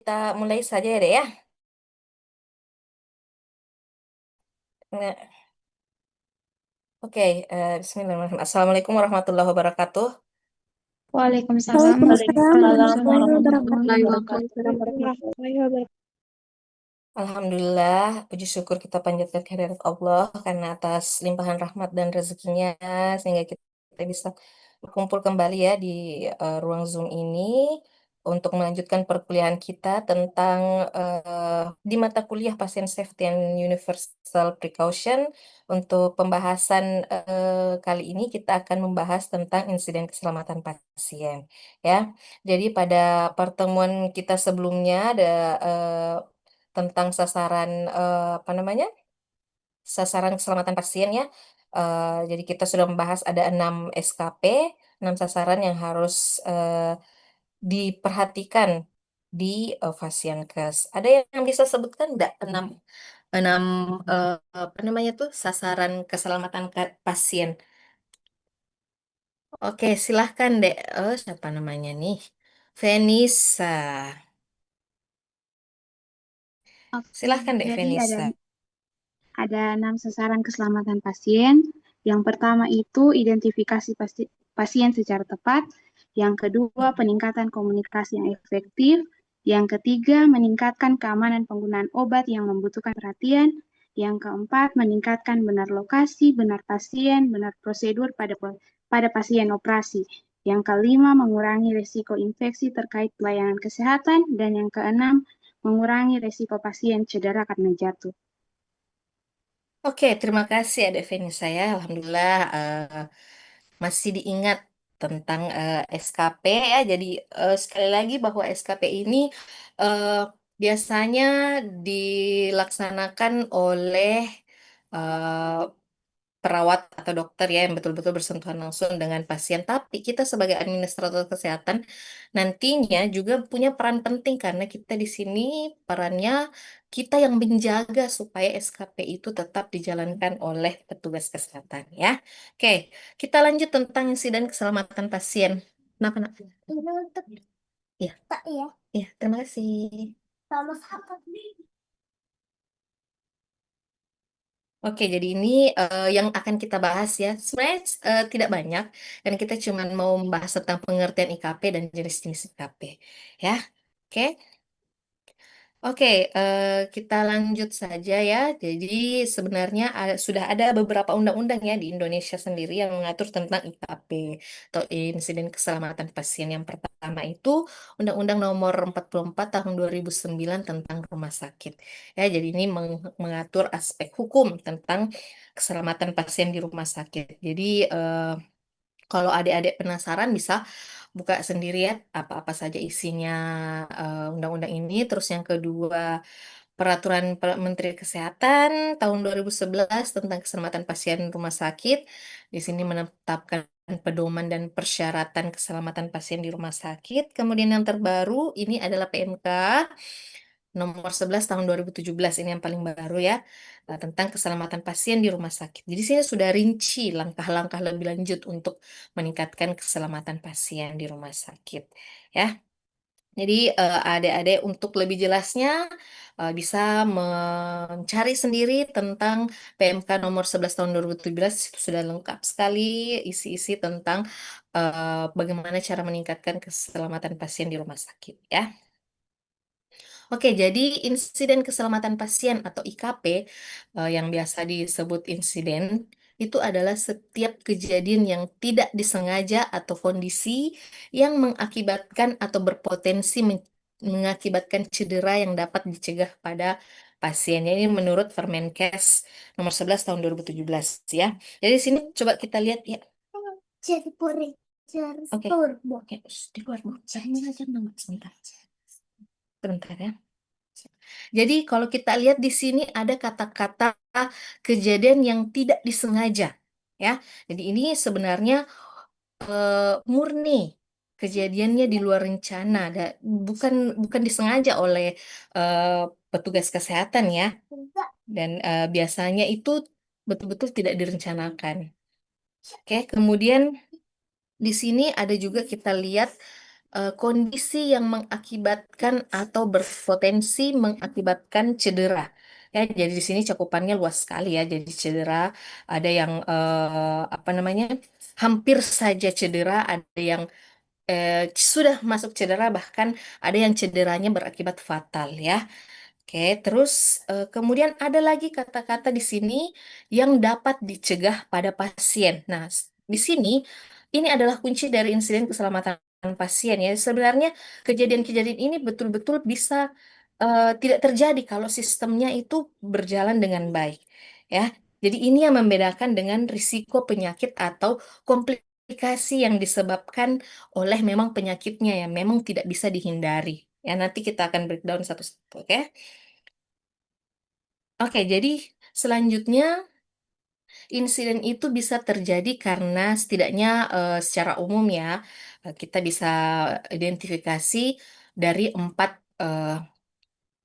kita mulai saja ya, Dek ya. Nah, Oke, Bismillahirrahmanirrahim. Assalamualaikum warahmatullahi wabarakatuh. Waalaikumsalam Waalaikumsalam warahmatullahi warahmatullahi warahmatullahi wabarakatuh. wabarakatuh. Alhamdulillah, puji syukur kita panjatkan kehadirat Allah karena atas limpahan rahmat dan rezekinya sehingga kita bisa berkumpul kembali ya di ruang Zoom ini untuk melanjutkan perkuliahan kita tentang di mata kuliah Patient Safety and Universal Precaution. Untuk pembahasan kali ini kita akan membahas tentang insiden keselamatan pasien ya. Jadi pada pertemuan kita sebelumnya ada tentang sasaran apa namanya? Sasaran keselamatan pasien ya. Jadi kita sudah membahas ada 6 SKP, 6 sasaran yang harus diperhatikan di Fasienkes. Ada yang bisa sebutkan enggak 6 6 apa namanya tuh sasaran keselamatan pasien? Oke, silahkan Dek. Siapa namanya nih? Venisa. Oke, Silahkan Dek jadi ada Venisa. ada 6 sasaran keselamatan pasien. Yang pertama itu identifikasi pasien secara tepat. Yang kedua, peningkatan komunikasi yang efektif. Yang ketiga, meningkatkan keamanan penggunaan obat yang membutuhkan perhatian. Yang keempat, meningkatkan benar lokasi, benar pasien, benar prosedur pada pasien operasi. Yang kelima, mengurangi risiko infeksi terkait pelayanan kesehatan. Dan yang keenam, mengurangi risiko pasien cedera karena jatuh. Oke, terima kasih Ada Feni saya. Alhamdulillah masih diingat tentang SKP ya. Jadi sekali lagi bahwa SKP ini eh, biasanya dilaksanakan oleh eh, perawat atau dokter ya yang betul-betul bersentuhan langsung dengan pasien. Tapi kita sebagai administrator kesehatan nantinya juga punya peran penting karena kita di sini perannya kita yang menjaga supaya SKP itu tetap dijalankan oleh petugas kesehatan ya. Oke, kita lanjut tentang insiden keselamatan pasien. Kenapa, Nak? Ini untuk Iya, tak ya. Iya, terima kasih. Sama apa? Oke, jadi ini yang akan kita bahas ya. Sebenarnya tidak banyak, dan kita cuma mau membahas tentang pengertian IKP dan jenis-jenis IKP. Ya, oke. Oke, kita lanjut saja ya. Jadi sebenarnya sudah ada beberapa undang-undang ya di Indonesia sendiri yang mengatur tentang IKP atau insiden keselamatan pasien. Yang pertama itu Undang-Undang Nomor 44 Tahun 2009 tentang rumah sakit. Ya, jadi ini mengatur aspek hukum tentang keselamatan pasien di rumah sakit. Jadi kalau adik-adik penasaran bisa buka sendiri ya apa-apa saja isinya undang-undang ini. Terus yang kedua Peraturan Menteri Kesehatan tahun 2011 tentang keselamatan pasien rumah sakit. Di sini menetapkan pedoman dan persyaratan keselamatan pasien di rumah sakit. Kemudian yang terbaru ini adalah PMK nomor 11 tahun 2017 ini yang paling baru ya tentang keselamatan pasien di rumah sakit. Jadi sini sudah rinci langkah-langkah lebih lanjut untuk meningkatkan keselamatan pasien di rumah sakit ya. Jadi adik-adik untuk lebih jelasnya bisa mencari sendiri tentang PMK nomor 11 tahun 2017 itu sudah lengkap sekali isi-isi tentang bagaimana cara meningkatkan keselamatan pasien di rumah sakit ya. Oke, jadi insiden keselamatan pasien atau IKP yang biasa disebut insiden itu adalah setiap kejadian yang tidak disengaja atau kondisi yang mengakibatkan atau berpotensi mengakibatkan cedera yang dapat dicegah pada pasien. Ini menurut Permenkes nomor 11 tahun 2017 ya. Jadi di sini coba kita lihat ya. Oke, oke, di luar Bu. Saya jangan sebentar. Sebentar ya. Jadi kalau kita lihat di sini ada kata-kata kejadian yang tidak disengaja, ya. Jadi ini sebenarnya murni kejadiannya di luar rencana, bukan bukan disengaja oleh eh, petugas kesehatan ya. Dan biasanya itu betul-betul tidak direncanakan. Oke, kemudian di sini ada juga kita lihat kondisi yang mengakibatkan atau berpotensi mengakibatkan cedera. Ya, jadi di sini cakupannya luas sekali ya. Jadi cedera, ada yang apa namanya, hampir saja cedera, ada yang sudah masuk cedera, bahkan ada yang cederanya berakibat fatal ya. Oke, terus kemudian ada lagi kata-kata di sini yang dapat dicegah pada pasien. Nah, di sini ini adalah kunci dari insiden keselamatan pasien ya. Sebenarnya kejadian-kejadian ini betul-betul bisa tidak terjadi kalau sistemnya itu berjalan dengan baik ya. Jadi ini yang membedakan dengan risiko penyakit atau komplikasi yang disebabkan oleh memang penyakitnya yang memang tidak bisa dihindari. Ya, nanti kita akan breakdown satu-satu, oke? Oke, jadi selanjutnya insiden itu bisa terjadi karena setidaknya secara umum ya, kita bisa identifikasi dari empat eh,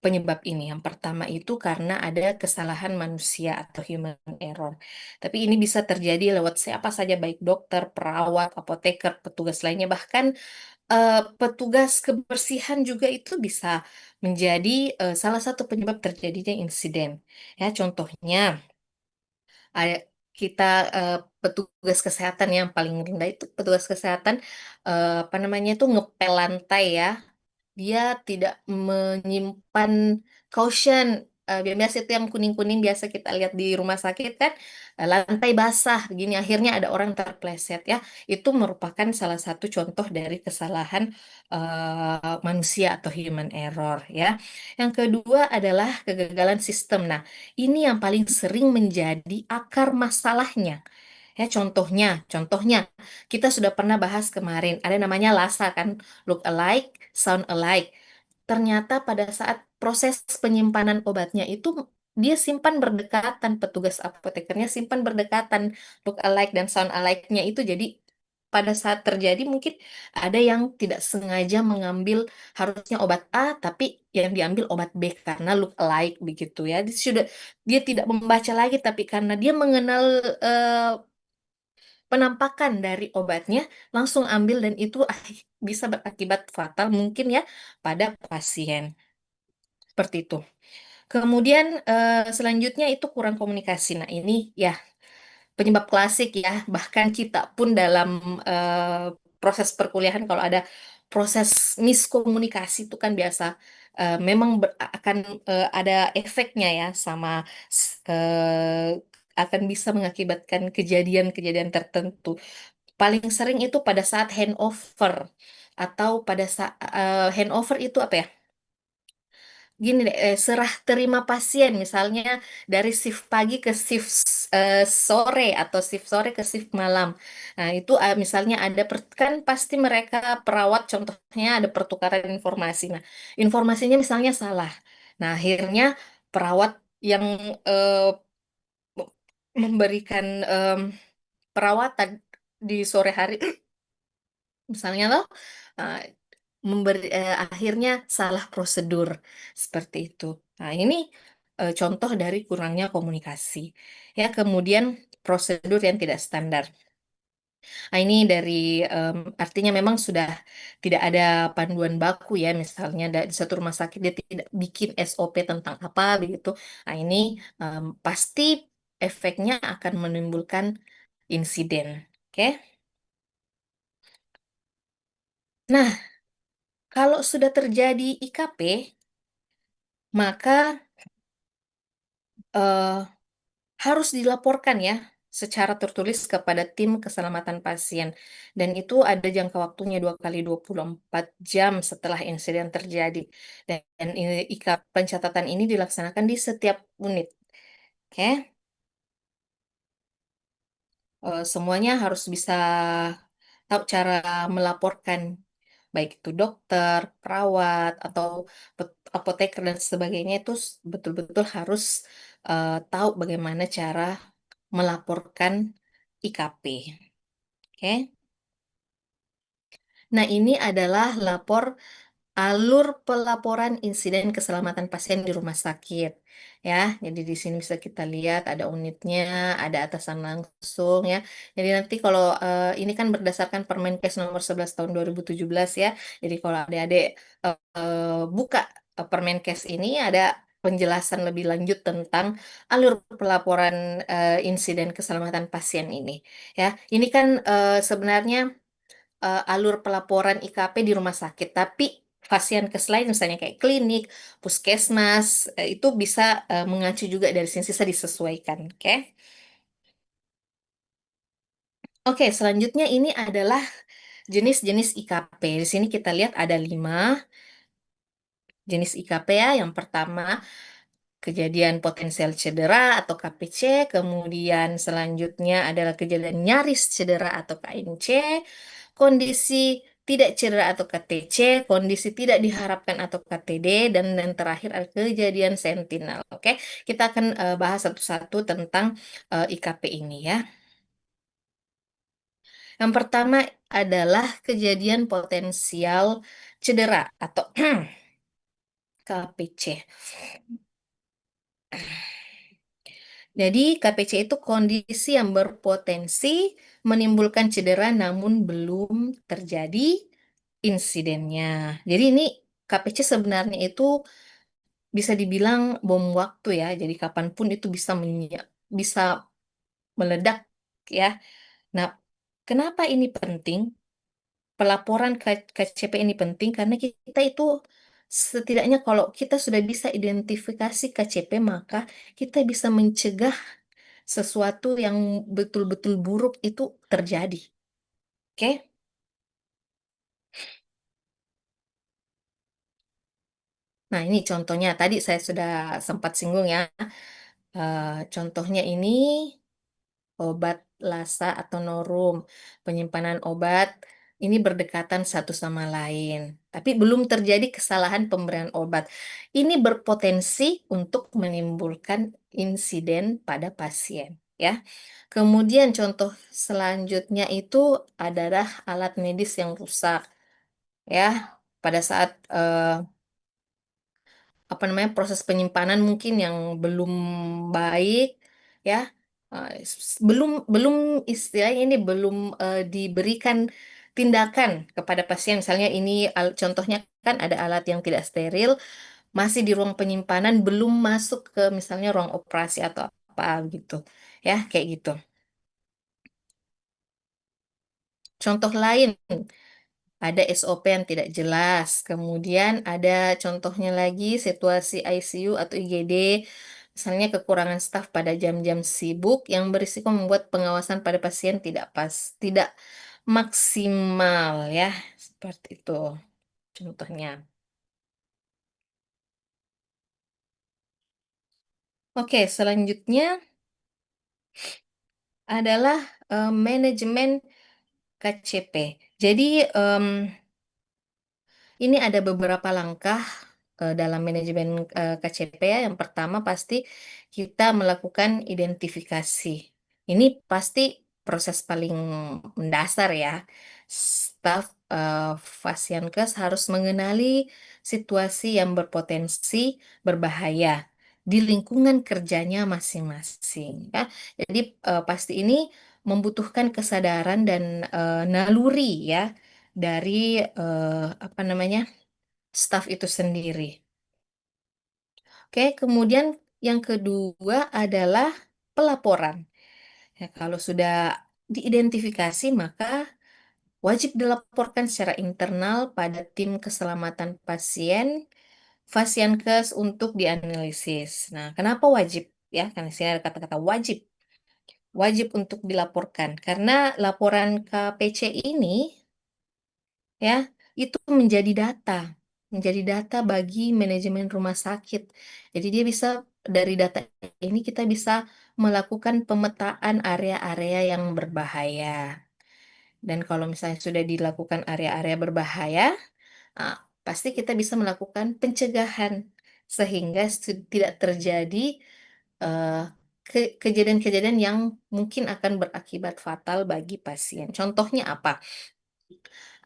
penyebab ini. Yang pertama itu karena ada kesalahan manusia atau human error. Tapi ini bisa terjadi lewat siapa saja, baik dokter, perawat, apoteker, petugas lainnya, bahkan petugas kebersihan juga itu bisa menjadi salah satu penyebab terjadinya insiden. Ya, contohnya ada kita petugas kesehatan yang paling rendah itu petugas kesehatan apa namanya itu ngepel lantai ya, dia tidak menyimpan caution. Biasa itu yang kuning-kuning biasa kita lihat di rumah sakit kan, lantai basah begini akhirnya ada orang terpleset ya. Itu merupakan salah satu contoh dari kesalahan manusia atau human error ya. Yang kedua adalah kegagalan sistem. Nah, ini yang paling sering menjadi akar masalahnya. Ya, contohnya, kita sudah pernah bahas kemarin, ada namanya LASA kan, look alike, sound alike. Ternyata pada saat proses penyimpanan obatnya itu dia simpan berdekatan, petugas apotekernya simpan berdekatan, look alike dan sound alike-nya itu jadi pada saat terjadi mungkin ada yang tidak sengaja mengambil harusnya obat A tapi yang diambil obat B karena look alike begitu ya. Dia tidak membaca lagi tapi karena dia mengenal eh, penampakan dari obatnya langsung ambil dan itu bisa berakibat fatal mungkin ya pada pasien. Seperti itu. Kemudian selanjutnya itu kurang komunikasi. Nah, ini ya penyebab klasik ya. Bahkan kita pun dalam proses perkuliahan kalau ada proses miskomunikasi itu kan biasa memang akan ada efeknya ya sama akan bisa mengakibatkan kejadian-kejadian tertentu. Paling sering itu pada saat handover atau pada saat handover itu apa ya? Gini deh, serah terima pasien misalnya dari shift pagi ke shift sore atau shift sore ke shift malam. Nah, itu misalnya ada kan pasti mereka perawat contohnya ada pertukaran informasi. Nah, informasinya misalnya salah. Nah, akhirnya perawat yang eh, memberikan perawatan di sore hari misalnya loh eh, akhirnya salah prosedur seperti itu. Nah, ini contoh dari kurangnya komunikasi. Ya, kemudian prosedur yang tidak standar. Nah, ini dari artinya memang sudah tidak ada panduan baku ya, misalnya di satu rumah sakit dia tidak bikin SOP tentang apa begitu. Nah, ini pasti efeknya akan menimbulkan insiden. Oke. Nah, kalau sudah terjadi IKP, maka eh, harus dilaporkan ya secara tertulis kepada tim keselamatan pasien. Dan itu ada jangka waktunya 2 kali 24 jam setelah insiden terjadi. Dan ini, pencatatan ini dilaksanakan di setiap unit. Oke, semuanya harus bisa tahu cara melaporkan, baik itu dokter, perawat, atau apoteker dan sebagainya itu betul-betul harus tahu bagaimana cara melaporkan IKP. Oke. Nah, ini adalah lapor alur pelaporan insiden keselamatan pasien di rumah sakit. Ya, jadi di sini bisa kita lihat ada unitnya, ada atasan langsung ya. Jadi nanti kalau ini kan berdasarkan Permenkes nomor 11 tahun 2017 ya. Jadi kalau adik-adik buka Permenkes ini ada penjelasan lebih lanjut tentang alur pelaporan insiden keselamatan pasien ini. Ya, ini kan sebenarnya alur pelaporan IKP di rumah sakit, tapi fasiankes lain misalnya kayak klinik, puskesmas, itu bisa mengacu juga dari sini bisa disesuaikan, oke? Oke, selanjutnya ini adalah jenis-jenis IKP. Di sini kita lihat ada 5 jenis IKP ya. Yang pertama, kejadian potensial cedera atau KPC, kemudian selanjutnya adalah kejadian nyaris cedera atau KNC, kondisi tidak cedera atau KTC, kondisi tidak diharapkan atau KTD, dan yang terakhir adalah kejadian sentinel. Oke, kita akan bahas satu-satu tentang IKP ini ya. Yang pertama adalah kejadian potensial cedera atau KPC. Jadi KPC itu kondisi yang berpotensi menimbulkan cedera namun belum terjadi insidennya. Jadi ini KPC sebenarnya itu bisa dibilang bom waktu ya. Jadi kapanpun itu bisa meledak ya. Nah, kenapa ini penting? Pelaporan KCP ini penting karena kita itu setidaknya kalau kita sudah bisa identifikasi KCP maka kita bisa mencegah sesuatu yang betul-betul buruk itu terjadi. Oke? Nah, ini contohnya tadi saya sudah sempat singgung ya. Contohnya ini obat Lasa atau Norum. Penyimpanan obat ini berdekatan satu sama lain. Tapi belum terjadi kesalahan pemberian obat. Ini berpotensi untuk menimbulkan insiden pada pasien, ya. Kemudian contoh selanjutnya itu adalah alat medis yang rusak, ya. Pada saat apa namanya proses penyimpanan mungkin yang belum baik ya, belum belum istilahnya ini belum diberikan tindakan kepada pasien, misalnya ini contohnya kan ada alat yang tidak steril masih di ruang penyimpanan belum masuk ke misalnya ruang operasi atau apa gitu ya, kayak gitu. Contoh lain, ada SOP yang tidak jelas. Kemudian ada contohnya lagi situasi ICU atau IGD, misalnya kekurangan staf pada jam-jam sibuk yang berisiko membuat pengawasan pada pasien tidak maksimal ya. Seperti itu contohnya. Oke, selanjutnya adalah manajemen KCP. Jadi em, ini ada beberapa langkah dalam manajemen KCP ya. Yang pertama pasti kita melakukan identifikasi. Ini pasti proses paling mendasar ya. Staf Fasiankes harus mengenali situasi yang berpotensi berbahaya di lingkungan kerjanya masing-masing ya. Jadi pasti ini membutuhkan kesadaran dan naluri ya dari apa namanya staf itu sendiri. Oke, kemudian yang kedua adalah pelaporan. Ya, kalau sudah diidentifikasi maka wajib dilaporkan secara internal pada tim keselamatan pasien Fasiankes untuk dianalisis. Nah, kenapa wajib? Ya, karena sini ada kata-kata wajib. Wajib untuk dilaporkan karena laporan KPC ini ya itu menjadi data bagi manajemen rumah sakit. Jadi dia bisa dari data ini kita bisa melakukan pemetaan area-area yang berbahaya. Dan kalau misalnya sudah dilakukan area-area berbahaya, ah, pasti kita bisa melakukan pencegahan sehingga tidak terjadi eh, kejadian-kejadian yang mungkin akan berakibat fatal bagi pasien. Contohnya apa?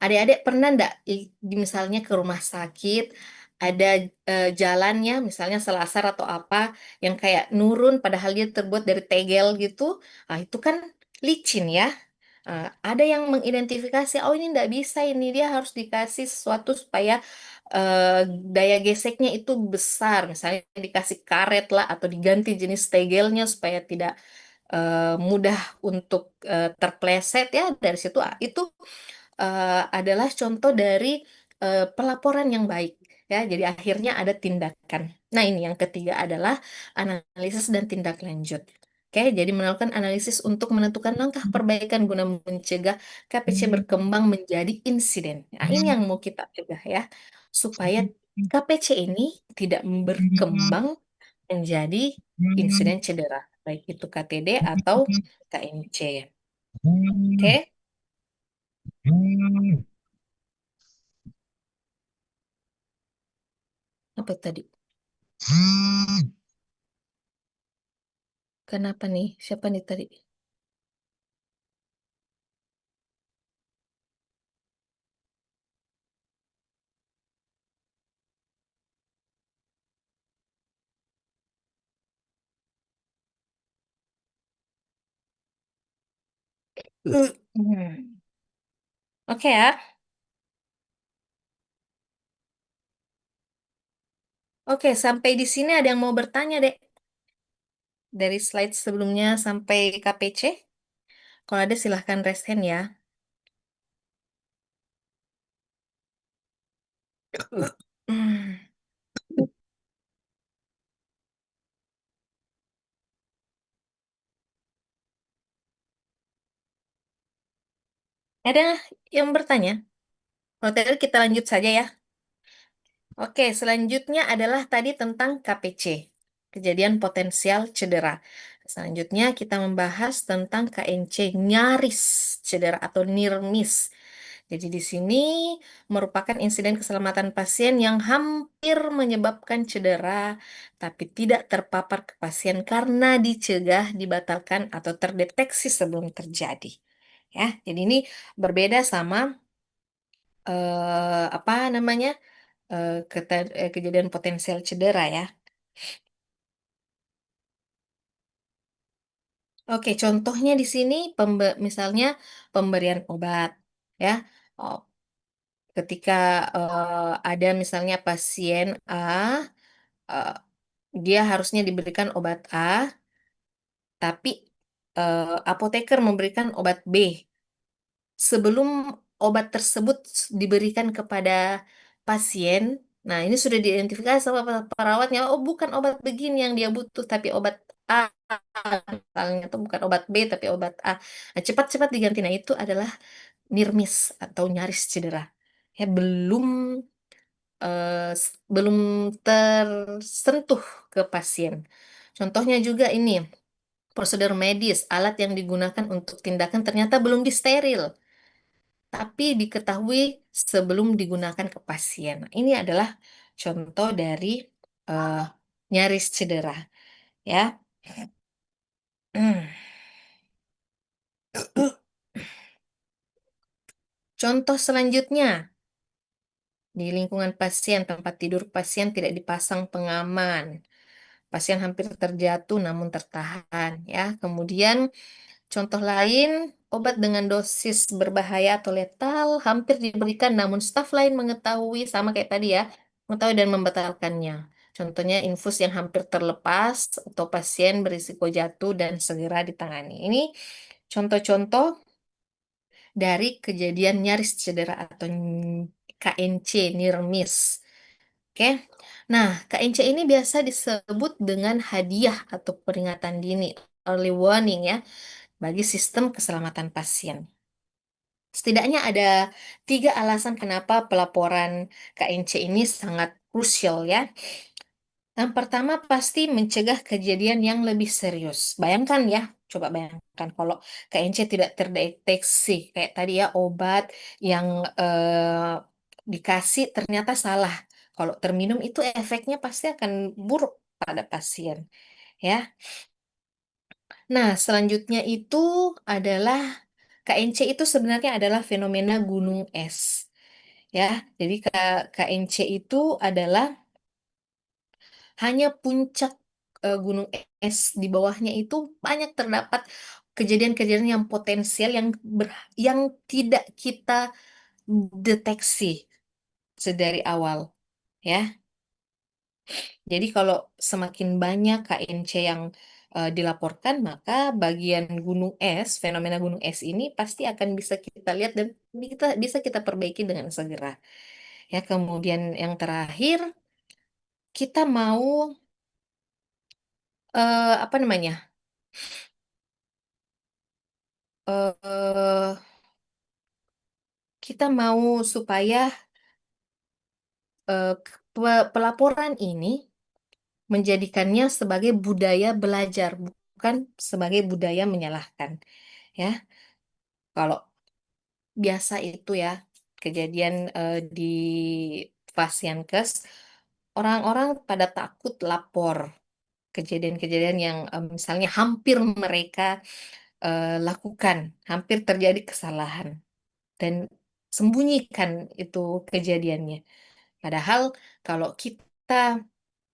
Adik-adik pernah ndak misalnya ke rumah sakit ada jalannya misalnya selasar atau apa yang kayak nurun padahal dia terbuat dari tegel gitu. Ah, itu kan licin ya. Ada yang mengidentifikasi, oh ini ndak bisa, ini dia harus dikasih sesuatu supaya daya geseknya itu besar. Misalnya dikasih karet lah atau diganti jenis tegelnya supaya tidak mudah untuk terpleset ya dari situ. Itu adalah contoh dari pelaporan yang baik ya. Jadi akhirnya ada tindakan. Nah, ini yang ketiga adalah analisis dan tindak lanjut. Oke, jadi melakukan analisis untuk menentukan langkah perbaikan guna mencegah KPC berkembang menjadi insiden. Nah, ini yang mau kita cegah ya, supaya KPC ini tidak berkembang menjadi insiden cedera, baik itu KTD atau KMC. Oke, apa tadi? Kenapa nih? Siapa nih tadi? Hmm. Oke ya. Oke, sampai di sini ada yang mau bertanya, Dek? Dari slide sebelumnya sampai KPC? Kalau ada silahkan raise hand ya. Hmm. Ada yang bertanya? Kalau tidak kita lanjut saja ya. Oke, selanjutnya adalah tadi tentang KPC, kejadian potensial cedera. Selanjutnya kita membahas tentang KNC, nyaris cedera atau near miss. Jadi di sini merupakan insiden keselamatan pasien yang hampir menyebabkan cedera, tapi tidak terpapar ke pasien karena dicegah, dibatalkan, atau terdeteksi sebelum terjadi. Ya, jadi ini berbeda sama apa namanya kejadian potensial cedera ya. Oke, contohnya di sini misalnya pemberian obat ya. Oh, ketika ada misalnya pasien A, eh, dia harusnya diberikan obat A, tapi apoteker memberikan obat B. Sebelum obat tersebut diberikan kepada pasien, nah ini sudah diidentifikasi sama perawatnya, oh bukan obat begini yang dia butuh, tapi obat A, misalnya, itu bukan obat B, tapi obat A. Nah, cepat-cepat diganti. Nah, itu adalah near miss atau nyaris cedera. Ya, belum tersentuh ke pasien. Contohnya juga ini, prosedur medis, alat yang digunakan untuk tindakan ternyata belum disteril, tapi diketahui sebelum digunakan ke pasien. Nah, ini adalah contoh dari eh, nyaris cedera, ya. Contoh selanjutnya, di lingkungan pasien, tempat tidur pasien tidak dipasang pengaman. Pasien hampir terjatuh namun tertahan, ya. Kemudian contoh lain, obat dengan dosis berbahaya atau letal hampir diberikan namun staf lain mengetahui, sama kayak tadi ya, mengetahui dan membatalkannya. Contohnya infus yang hampir terlepas atau pasien berisiko jatuh dan segera ditangani. Ini contoh-contoh dari kejadian nyaris cedera atau KNC, near miss. Oke. Nah, KNC ini biasa disebut dengan hadiah atau peringatan dini, early warning ya, bagi sistem keselamatan pasien. Setidaknya ada 3 alasan kenapa pelaporan KNC ini sangat krusial ya. Yang pertama pasti mencegah kejadian yang lebih serius. Bayangkan ya, coba bayangkan kalau KNC tidak terdeteksi, kayak tadi ya obat yang dikasih ternyata salah. Kalau terminum itu efeknya pasti akan buruk pada pasien, ya. Nah, selanjutnya itu adalah KNC itu sebenarnya adalah fenomena gunung es. Ya, jadi KNC itu adalah hanya puncak gunung es, di bawahnya itu banyak terdapat kejadian-kejadian yang potensial yang tidak kita deteksi sedari awal, ya. Jadi kalau semakin banyak KNC yang dilaporkan, maka bagian gunung es, fenomena gunung es ini pasti akan bisa kita lihat dan bisa kita perbaiki dengan segera. Ya, kemudian yang terakhir, kita mau apa namanya? eh kita mau supaya pelaporan ini menjadikannya sebagai budaya belajar, bukan sebagai budaya menyalahkan. Ya, kalau biasa itu ya kejadian di Pasienkes, orang-orang pada takut lapor kejadian-kejadian yang misalnya hampir mereka lakukan, hampir terjadi kesalahan dan sembunyikan itu kejadiannya. Padahal kalau kita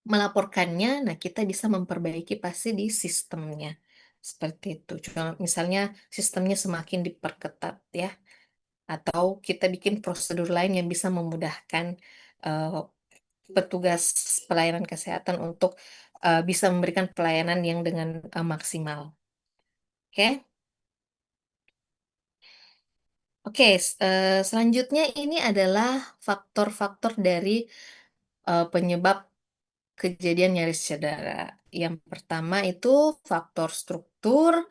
melaporkannya, nah kita bisa memperbaiki pasti di sistemnya. Seperti itu. Cuma misalnya sistemnya semakin diperketat ya, atau kita bikin prosedur lain yang bisa memudahkan eh, petugas pelayanan kesehatan untuk bisa memberikan pelayanan yang dengan maksimal. Oke. Oke, selanjutnya ini adalah faktor-faktor dari penyebab kejadian nyaris cedera. Yang pertama itu faktor struktur,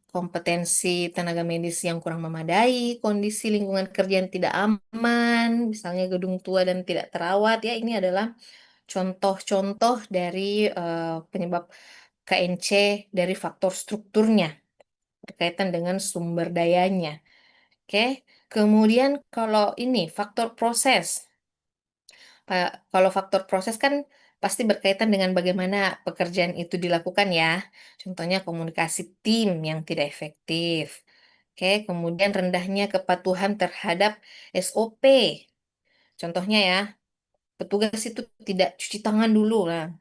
kompetensi tenaga medis yang kurang memadai, kondisi lingkungan kerja yang tidak aman, misalnya gedung tua dan tidak terawat, ya ini adalah contoh-contoh dari penyebab KNC dari faktor strukturnya berkaitan dengan sumber dayanya. Oke, kemudian kalau ini faktor proses. Kalau faktor proses kan pasti berkaitan dengan bagaimana pekerjaan itu dilakukan ya. Contohnya komunikasi tim yang tidak efektif. Oke, kemudian rendahnya kepatuhan terhadap SOP. Contohnya ya, petugas itu tidak cuci tangan dulu lah.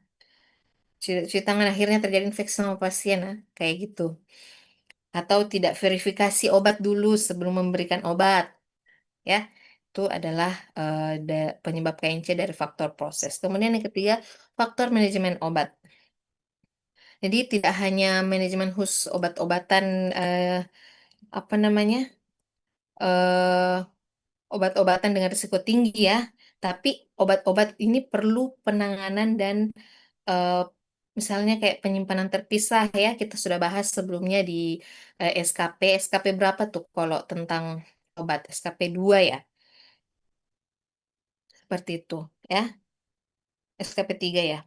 Cuci tangan akhirnya terjadi infeksi sama pasien, nah, kayak gitu. Atau tidak verifikasi obat dulu sebelum memberikan obat, ya. Itu adalah penyebab KNC dari faktor proses. Kemudian yang ketiga, faktor manajemen obat. Jadi tidak hanya manajemen khusus obat-obatan apa namanya? eh, obat-obatan dengan risiko tinggi ya, tapi obat-obat ini perlu penanganan dan eh, misalnya kayak penyimpanan terpisah ya, kita sudah bahas sebelumnya di SKP. SKP berapa tuh kalau tentang obat? SKP 2 ya, seperti itu ya. SKP 3 ya.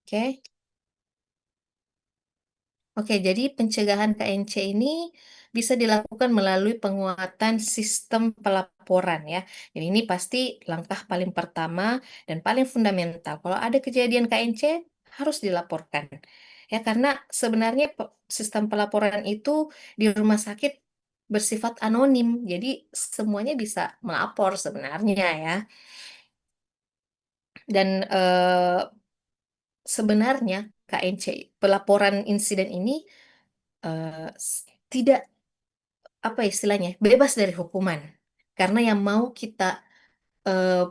Oke. Oke, jadi pencegahan KNC ini bisa dilakukan melalui penguatan sistem pelaporan ya. Jadi ini pasti langkah paling pertama dan paling fundamental. Kalau ada kejadian KNC harus dilaporkan. Ya, karena sebenarnya sistem pelaporan itu di rumah sakit bersifat anonim. Jadi semuanya bisa melapor sebenarnya ya. Dan sebenarnya KNC pelaporan insiden ini tidak apa istilahnya bebas dari hukuman karena yang mau kita eh,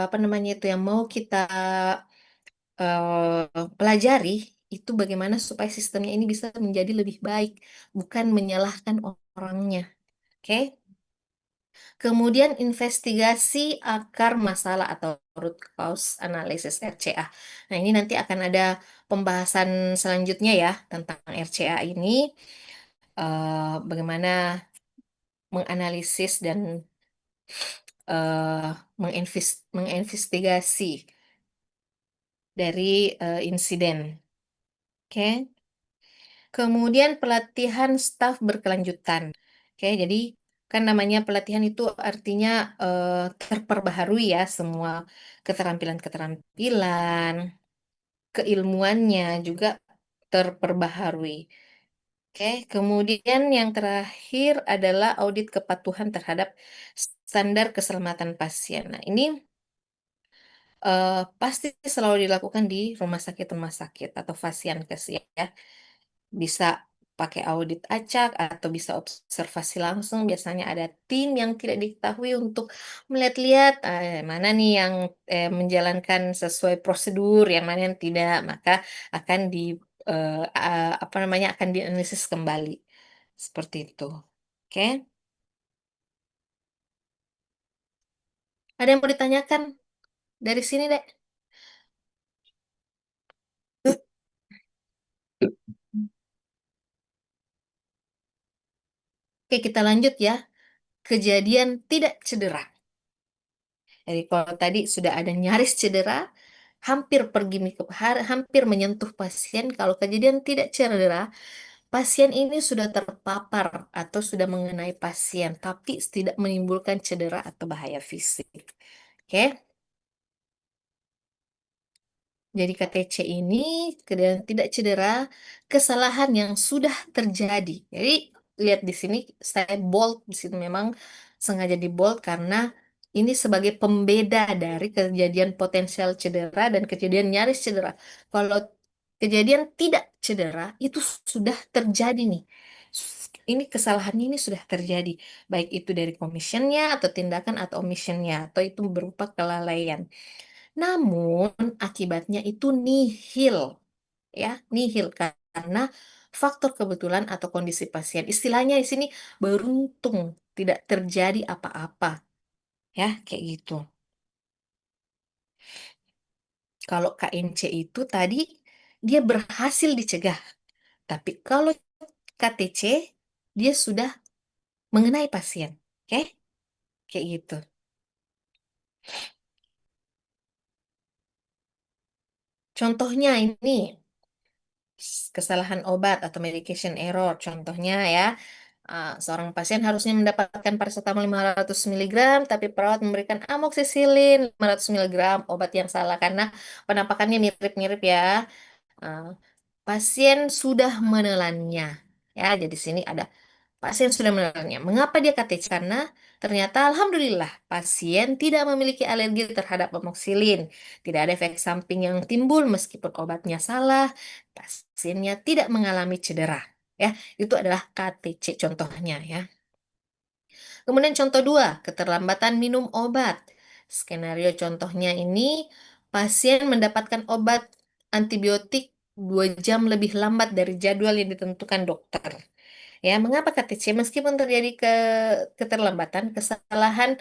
apa namanya itu yang mau kita pelajari itu bagaimana supaya sistemnya ini bisa menjadi lebih baik, bukan menyalahkan orangnya. Oke. Kemudian investigasi akar masalah atau root cause analysis RCA. Nah, ini nanti akan ada pembahasan selanjutnya ya tentang RCA ini, bagaimana menganalisis dan menginvestigasi dari insiden. Oke. Kemudian pelatihan staf berkelanjutan. Oke, jadi kan namanya pelatihan itu artinya terperbaharui ya semua keterampilan-keterampilan, keilmuannya juga terperbaharui. Oke, kemudian yang terakhir adalah audit kepatuhan terhadap standar keselamatan pasien. Nah, ini pasti selalu dilakukan di rumah sakit atau fasienkes ya. Bisa pakai audit acak atau bisa observasi langsung. Biasanya ada tim yang tidak diketahui untuk melihat-lihat mana nih yang menjalankan sesuai prosedur, yang mana yang tidak, maka akan apa namanya akan dianalisis kembali seperti itu. Oke, ada yang mau ditanyakan dari sini, Dek? Oke, kita lanjut ya. Kejadian tidak cedera. Jadi kalau tadi sudah ada nyaris cedera, hampir pergi hampir menyentuh pasien. Kalau kejadian tidak cedera, pasien ini sudah terpapar atau sudah mengenai pasien, tapi tidak menimbulkan cedera atau bahaya fisik. Oke, jadi KTC ini tidak cedera, kesalahan yang sudah terjadi. Jadi lihat di sini saya bold di situ memang sengaja di bold karena ini sebagai pembeda dari kejadian potensial cedera dan kejadian nyaris cedera. Kalau kejadian tidak cedera itu sudah terjadi nih. Ini kesalahan ini sudah terjadi, baik itu dari commissionnya atau tindakan atau omissionnya atau itu berupa kelalaian. Namun akibatnya itu nihil, ya, nihil karena faktor kebetulan atau kondisi pasien. Istilahnya di sini beruntung tidak terjadi apa-apa, ya, kayak gitu. Kalau KNC itu tadi dia berhasil dicegah, tapi kalau KTC dia sudah mengenai pasien, oke? Kayak gitu. Contohnya ini kesalahan obat atau medication error. Contohnya ya, seorang pasien harusnya mendapatkan paracetamol 500 miligram, tapi perawat memberikan amoxicillin 500 miligram, obat yang salah karena penampakannya mirip-mirip ya. Ah, Pasien sudah menelannya. Ya, jadi sini ada pasien sudah menelannya. Mengapa dia KTC? Karena ternyata alhamdulillah pasien tidak memiliki alergi terhadap amoxicillin. Tidak ada efek samping yang timbul meskipun obatnya salah. Pasiennya tidak mengalami cedera. Ya, itu adalah KTC contohnya ya. Kemudian contoh dua, keterlambatan minum obat. Skenario contohnya ini, pasien mendapatkan obat antibiotik 2 jam lebih lambat dari jadwal yang ditentukan dokter. Ya, mengapa KTC? Meskipun terjadi keterlambatan, kesalahan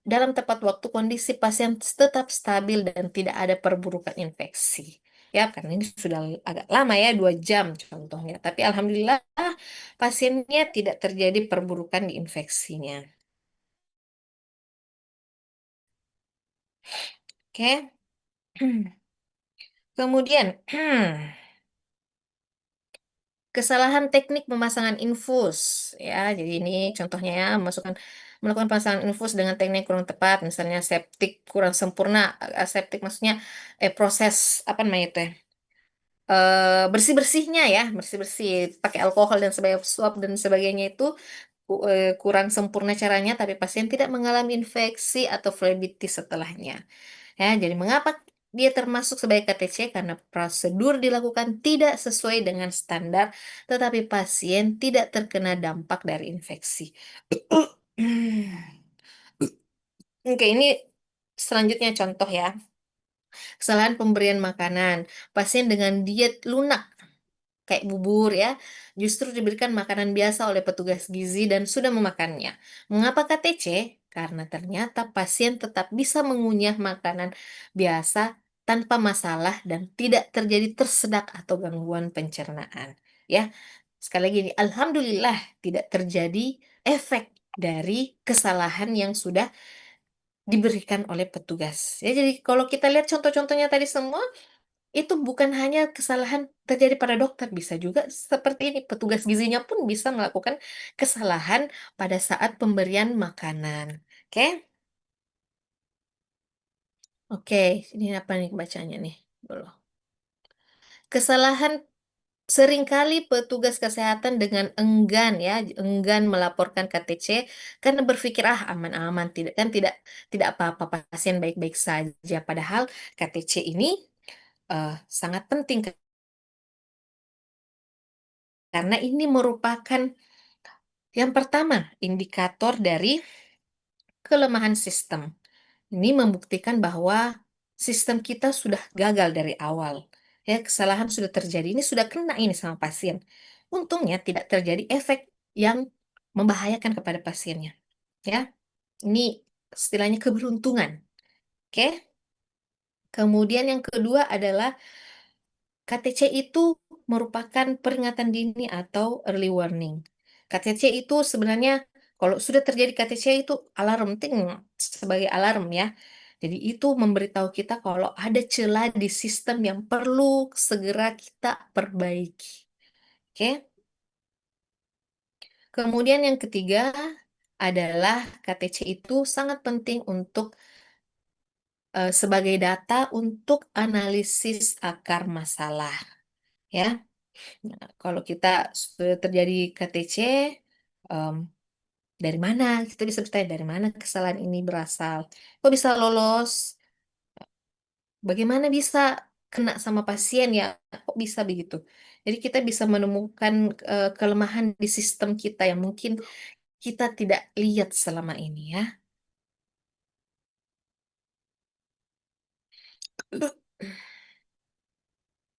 dalam tepat waktu kondisi pasien tetap stabil dan tidak ada perburukan infeksi. Ya, karena ini sudah agak lama ya, 2 jam contohnya. Tapi alhamdulillah pasiennya tidak terjadi perburukan di infeksinya. Oke. Kemudian, kesalahan teknik pemasangan infus ya. Jadi ini contohnya ya, melakukan pemasangan infus dengan teknik kurang tepat, misalnya septik kurang sempurna, septik maksudnya proses apa namanya itu ya? Bersih-bersihnya ya, bersih-bersih pakai alkohol dan sebagainya, swab dan sebagainya itu kurang sempurna caranya, tapi pasien tidak mengalami infeksi atau flebitis setelahnya. Ya, jadi mengapa dia termasuk sebagai KTC? Karena prosedur dilakukan tidak sesuai dengan standar, tetapi pasien tidak terkena dampak dari infeksi. Oke, ini selanjutnya contoh ya. Kesalahan pemberian makanan. Pasien dengan diet lunak kayak bubur ya, justru diberikan makanan biasa oleh petugas gizi dan sudah memakannya. Mengapa KTC? Karena ternyata pasien tetap bisa mengunyah makanan biasa tanpa masalah dan tidak terjadi tersedak atau gangguan pencernaan. Ya, sekali lagi, alhamdulillah tidak terjadi efek dari kesalahan yang sudah diberikan oleh petugas. Ya, jadi kalau kita lihat contoh-contohnya tadi semua, itu bukan hanya kesalahan terjadi pada dokter, bisa juga seperti ini. Petugas gizinya pun bisa melakukan kesalahan pada saat pemberian makanan. Oke? Oke, ini apa nih bacanya nih? Belum. Kesalahan seringkali petugas kesehatan dengan enggan ya, enggan melaporkan KTC karena berpikir ah aman-aman, tidak kan tidak apa-apa, pasien baik-baik saja. Padahal KTC ini sangat penting karena ini merupakan yang pertama indikator dari kelemahan sistem. Ini membuktikan bahwa sistem kita sudah gagal dari awal. Ya, kesalahan sudah terjadi. Ini sudah kena ini sama pasien. Untungnya tidak terjadi efek yang membahayakan kepada pasiennya. Ya, ini istilahnya keberuntungan. Oke. Kemudian yang kedua adalah KTC itu merupakan peringatan dini atau early warning. KTC itu sebenarnya kalau sudah terjadi KTC itu alarm ting sebagai alarm ya. Jadi itu memberitahu kita kalau ada celah di sistem yang perlu segera kita perbaiki. Oke. Kemudian yang ketiga adalah KTC itu sangat penting untuk sebagai data untuk analisis akar masalah ya. Nah, kalau kita sudah terjadi KTC, em, dari mana? Kita bisa bertanya dari mana kesalahan ini berasal. Kok bisa lolos? Bagaimana bisa kena sama pasien ya? Kok bisa begitu? Jadi kita bisa menemukan kelemahan di sistem kita yang mungkin kita tidak lihat selama ini ya.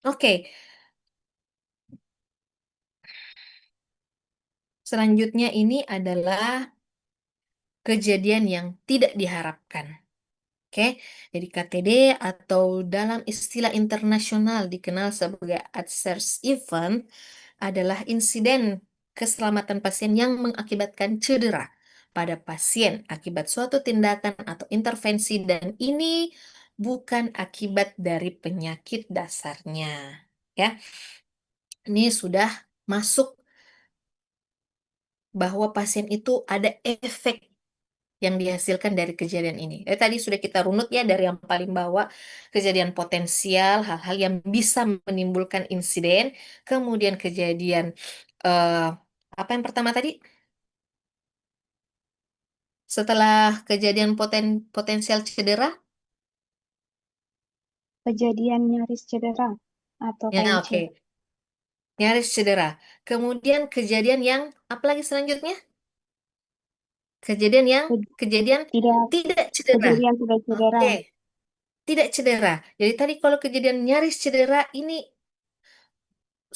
Oke, selanjutnya ini adalah kejadian yang tidak diharapkan. Oke, jadi KTD atau dalam istilah internasional dikenal sebagai adverse event adalah insiden keselamatan pasien yang mengakibatkan cedera pada pasien akibat suatu tindakan atau intervensi dan ini bukan akibat dari penyakit dasarnya. Ya, ini sudah masuk bahwa pasien itu ada efek yang dihasilkan dari kejadian ini. Tadi sudah kita runut ya dari yang paling bawah, kejadian potensial, hal-hal yang bisa menimbulkan insiden, kemudian kejadian eh, apa yang pertama tadi? Setelah kejadian potensial cedera, Kejadian nyaris cedera atau ya KNC. oke, nyaris cedera. Kemudian kejadian yang apa lagi selanjutnya? Kejadian yang Ke- kejadian Tidak, tidak cedera. kejadian tidak cedera. Oke, tidak cedera. Jadi tadi kalau kejadian nyaris cedera ini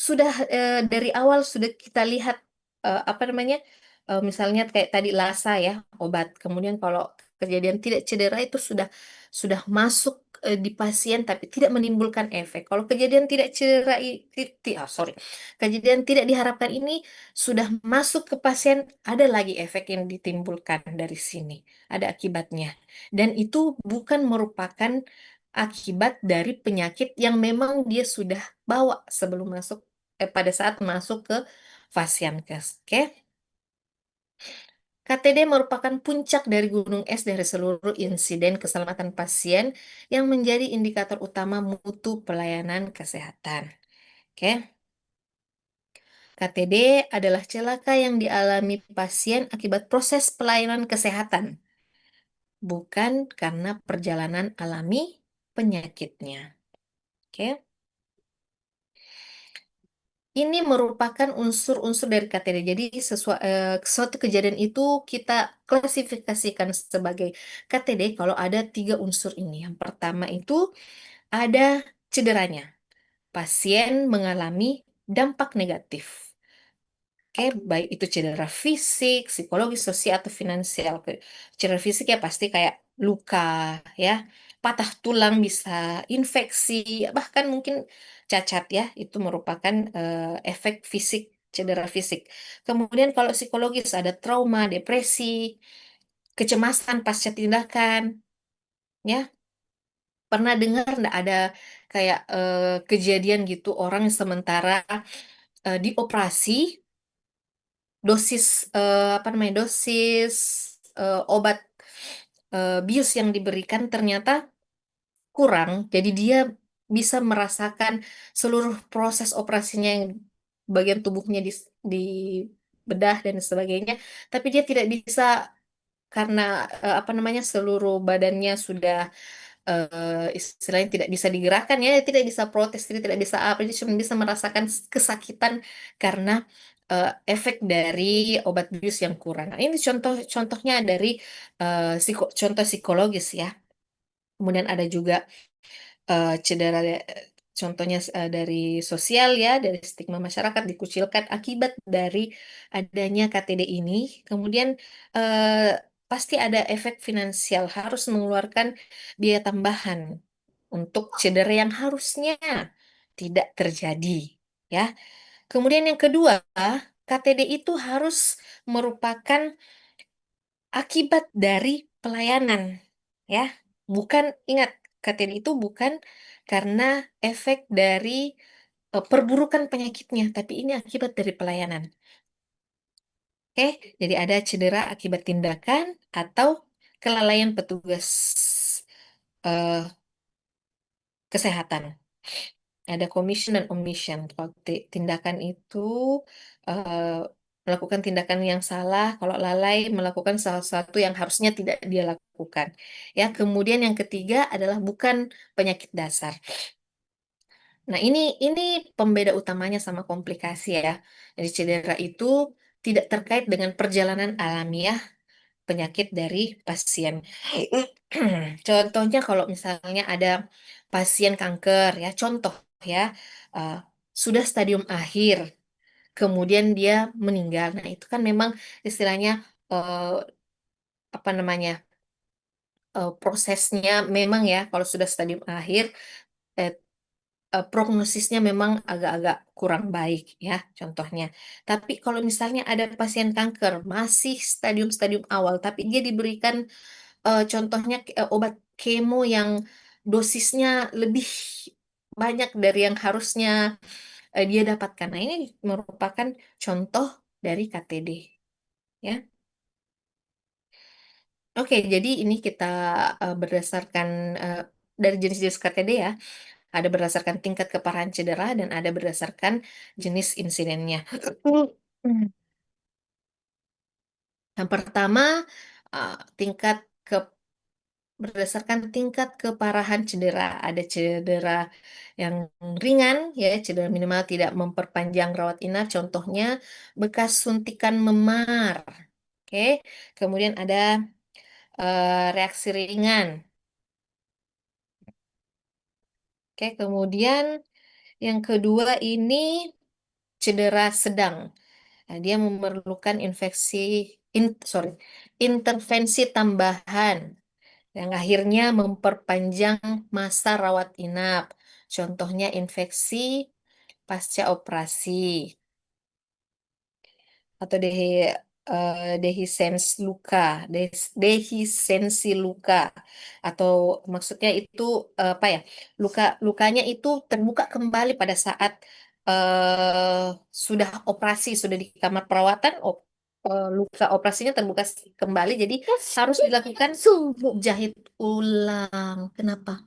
sudah dari awal sudah kita lihat apa namanya misalnya kayak tadi Lasa ya obat kemudian kalau kejadian tidak cedera itu sudah masuk di pasien tapi tidak menimbulkan efek kalau kejadian tidak cedera sorry kejadian tidak diharapkan ini sudah masuk ke pasien ada lagi efek yang ditimbulkan dari sini ada akibatnya dan itu bukan merupakan akibat dari penyakit yang memang dia sudah bawa sebelum masuk pada saat masuk ke Fasiankes. Oke, KTD merupakan puncak dari gunung es dari seluruh insiden keselamatan pasien yang menjadi indikator utama mutu pelayanan kesehatan. Oke, KTD adalah celaka yang dialami pasien akibat proses pelayanan kesehatan, bukan karena perjalanan alami penyakitnya. Oke. Ini merupakan unsur-unsur dari KTD. Jadi suatu kejadian itu kita klasifikasikan sebagai KTD kalau ada tiga unsur ini. Yang pertama itu ada cederanya. Pasien mengalami dampak negatif. Oke, baik itu cedera fisik, psikologis, sosial, atau finansial. Cedera fisik ya pasti kayak luka, ya, patah tulang bisa, infeksi, bahkan mungkin cacat ya, itu merupakan efek fisik, cedera fisik. Kemudian kalau psikologis ada trauma, depresi, kecemasan pasca tindakan, ya. Pernah dengar nggak ada kayak kejadian gitu orang sementara dioperasi dosis apa namanya dosis obat bius yang diberikan ternyata kurang, jadi dia bisa merasakan seluruh proses operasinya yang bagian tubuhnya di bedah dan sebagainya, tapi dia tidak bisa karena apa namanya seluruh badannya sudah istilahnya tidak bisa digerakkan ya, tidak bisa protes, tidak bisa apa, dia cuma bisa merasakan kesakitan karena efek dari obat bius yang kurang. Nah, ini contohnya dari contoh psikologis ya. Kemudian ada juga cedera contohnya dari sosial ya, dari stigma masyarakat dikucilkan akibat dari adanya KTD ini. Kemudian eh, pasti ada efek finansial, harus mengeluarkan biaya tambahan untuk cedera yang harusnya tidak terjadi ya. Kemudian yang kedua, KTD itu harus merupakan akibat dari pelayanan ya. Bukan, ingat, KTD itu bukan karena efek dari perburukan penyakitnya, tapi ini akibat dari pelayanan. Oke, jadi ada cedera akibat tindakan atau kelalaian petugas eh, kesehatan. Ada commission dan omission. Kalau tindakan itu eh, melakukan tindakan yang salah, kalau lalai melakukan salah satu yang harusnya tidak dia lakukan. Ya, kemudian yang ketiga adalah bukan penyakit dasar. Nah, ini pembeda utamanya sama komplikasi ya. Jadi cedera itu tidak terkait dengan perjalanan alamiah penyakit dari pasien. Contohnya kalau misalnya ada pasien kanker ya, contoh ya, eh, sudah stadium akhir, kemudian dia meninggal. Nah, itu kan memang istilahnya eh, apa namanya prosesnya memang ya, kalau sudah stadium akhir eh, prognosisnya memang agak-agak kurang baik ya contohnya. Tapi kalau misalnya ada pasien kanker masih stadium-stadium awal, tapi dia diberikan contohnya obat kemo yang dosisnya lebih banyak dari yang harusnya dia dapatkan. Nah, ini merupakan contoh dari KTD ya. Oke, jadi ini kita berdasarkan eh, dari jenis-jenis KTD ya. Ada berdasarkan tingkat keparahan cedera dan ada berdasarkan jenis insidennya. Hmm. Yang pertama, tingkat ke berdasarkan tingkat keparahan cedera. Ada cedera yang ringan, ya, cedera minimal tidak memperpanjang rawat inap. Contohnya bekas suntikan memar. Oke, kemudian ada reaksi ringan. Oke, kemudian yang kedua ini cedera sedang. Nah, dia memerlukan sorry, intervensi tambahan yang akhirnya memperpanjang masa rawat inap. Contohnya infeksi pasca operasi atau dehiscence luka, dehisensi luka, atau maksudnya itu apa ya? Lukanya itu terbuka kembali pada saat eh, sudah operasi, sudah di kamar perawatan, luka operasinya terbuka kembali, jadi harus dilakukan jahit ulang. Kenapa?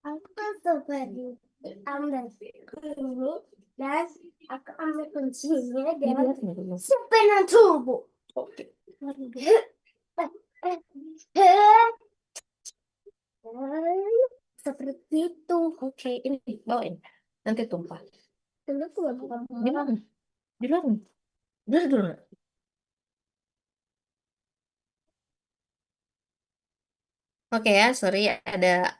Aku kan tadi ambil ini dan aku ambil kuncinya dan sepeda turbo. Oke. Seperti itu. Oke, ini bawain. Nanti tumpah. Dulu tuh bukan di mana? Di luar nih. Dulu dulu. Oke ya, sorry ada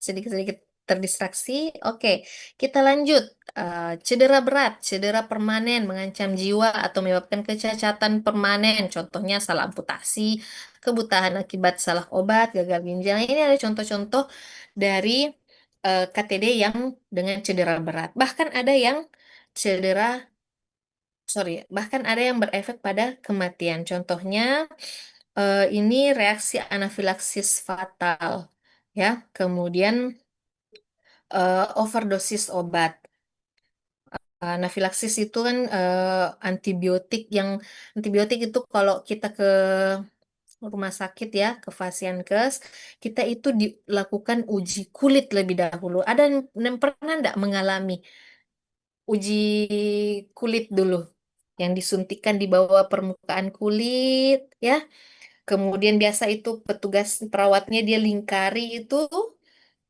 sedikit-sedikit terdistraksi. Oke, kita lanjut. Cedera berat, cedera permanen mengancam jiwa atau menyebabkan kecacatan permanen. Contohnya salah amputasi, kebutaan akibat salah obat, gagal ginjal. Ini ada contoh-contoh dari KTD yang dengan cedera berat. Bahkan ada yang cedera, sorry, bahkan ada yang berefek pada kematian. Contohnya ini reaksi anafilaksis fatal. Ya, kemudian overdosis obat. Anafilaksis itu kan antibiotik itu kalau kita ke rumah sakit ya, ke Fasiankes, kita itu dilakukan uji kulit lebih dahulu. Ada yang pernah enggak mengalami uji kulit dulu, yang disuntikan di bawah permukaan kulit, ya. Kemudian biasa itu petugas perawatnya dia lingkari itu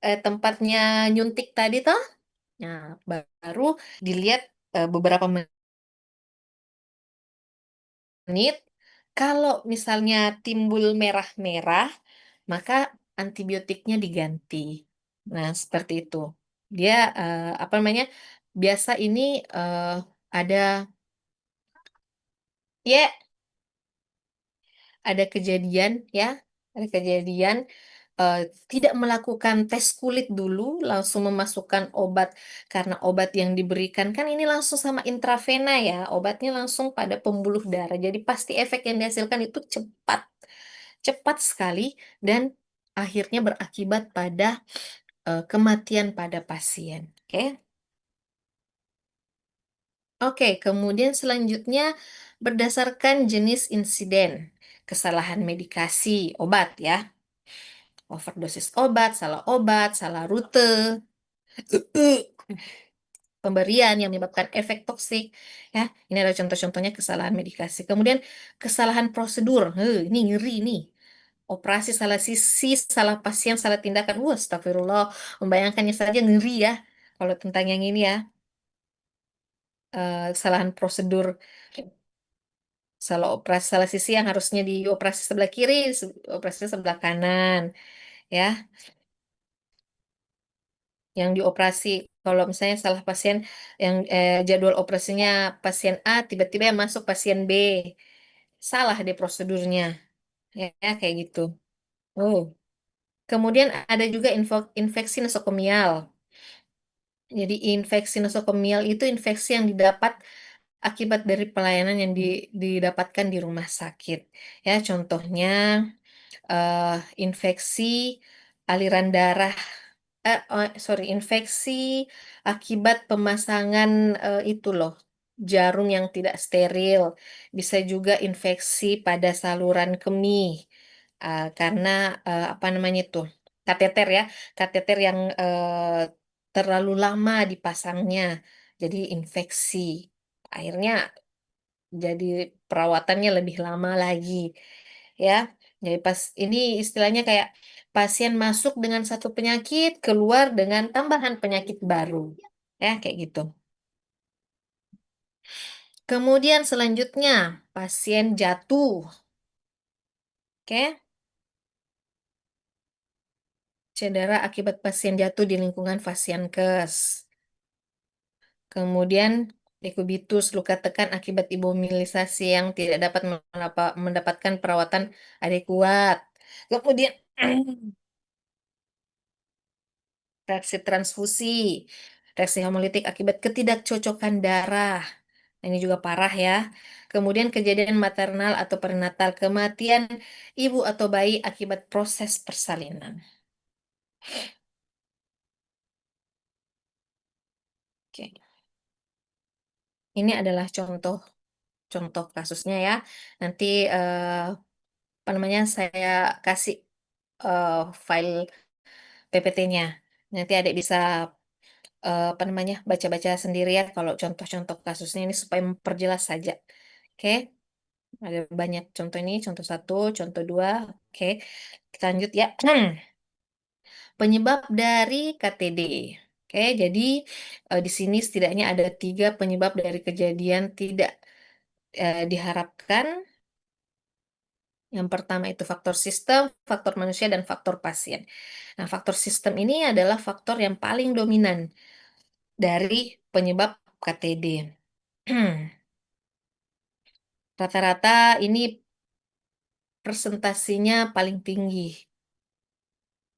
tempatnya nyuntik tadi toh. Nah, baru dilihat beberapa menit. Kalau misalnya timbul merah-merah, maka antibiotiknya diganti. Nah, seperti itu. Dia apa namanya? Biasa ini eh, ada ya ada kejadian ya, ada kejadian eh, tidak melakukan tes kulit dulu, langsung memasukkan obat karena obat yang diberikan kan ini langsung sama intravena ya, obatnya langsung pada pembuluh darah. Jadi pasti efek yang dihasilkan itu cepat, cepat sekali dan akhirnya berakibat pada kematian pada pasien. Oke. Oke, kemudian selanjutnya berdasarkan jenis insiden, kesalahan medikasi obat ya, overdosis obat, salah rute, pemberian yang menyebabkan efek toksik, ya. Ini adalah contoh-contohnya kesalahan medikasi. Kemudian kesalahan prosedur, ini ngeri nih. Operasi salah sisi, salah pasien, salah tindakan. Wah, astagfirullah, membayangkannya saja ngeri ya. Kalau tentang yang ini ya, kesalahan prosedur, salah operasi salah sisi yang harusnya dioperasi sebelah kiri, operasi sebelah kanan, ya. Yang dioperasi kalau misalnya salah pasien yang jadwal operasinya pasien A tiba-tiba yang masuk pasien B, salah di prosedurnya, ya, kayak gitu. Oh, kemudian ada juga infeksi nosokomial. Jadi infeksi nosokomial itu infeksi yang didapat akibat dari pelayanan yang didapatkan di rumah sakit. Ya, contohnya eh, infeksi aliran darah, sorry, infeksi akibat pemasangan itu loh, jarum yang tidak steril. Bisa juga infeksi pada saluran kemih karena apa namanya itu, kateter ya, kateter yang terlalu lama dipasangnya, jadi infeksi. Akhirnya jadi perawatannya lebih lama lagi, ya. Jadi pas ini istilahnya kayak pasien masuk dengan satu penyakit, keluar dengan tambahan penyakit baru. Ya, kayak gitu. Kemudian selanjutnya, pasien jatuh. Oke, cedera akibat pasien jatuh di lingkungan fasienkes. Kemudian dekubitus, luka tekan akibat imobilisasi yang tidak dapat mendapatkan perawatan adekuat. Kemudian reaksi transfusi, reaksi hemolitik akibat ketidakcocokan darah. Nah, ini juga parah ya. Kemudian kejadian maternal atau perinatal, kematian ibu atau bayi akibat proses persalinan. Oke. Ini adalah contoh kasusnya ya. Nanti apa namanya saya kasih eh, file PPT-nya. Nanti adik bisa apa namanya baca-baca sendiri ya kalau contoh-contoh kasusnya ini supaya memperjelas saja. Oke. Ada banyak contoh ini, contoh satu, contoh dua. Oke, kita lanjut ya. Penyebab dari KTD. Oke, jadi di sini setidaknya ada tiga penyebab dari kejadian tidak diharapkan. Yang pertama itu faktor sistem, faktor manusia, dan faktor pasien. Nah, faktor sistem ini adalah faktor yang paling dominan dari penyebab KTD. Rata-rata ini persentasinya paling tinggi.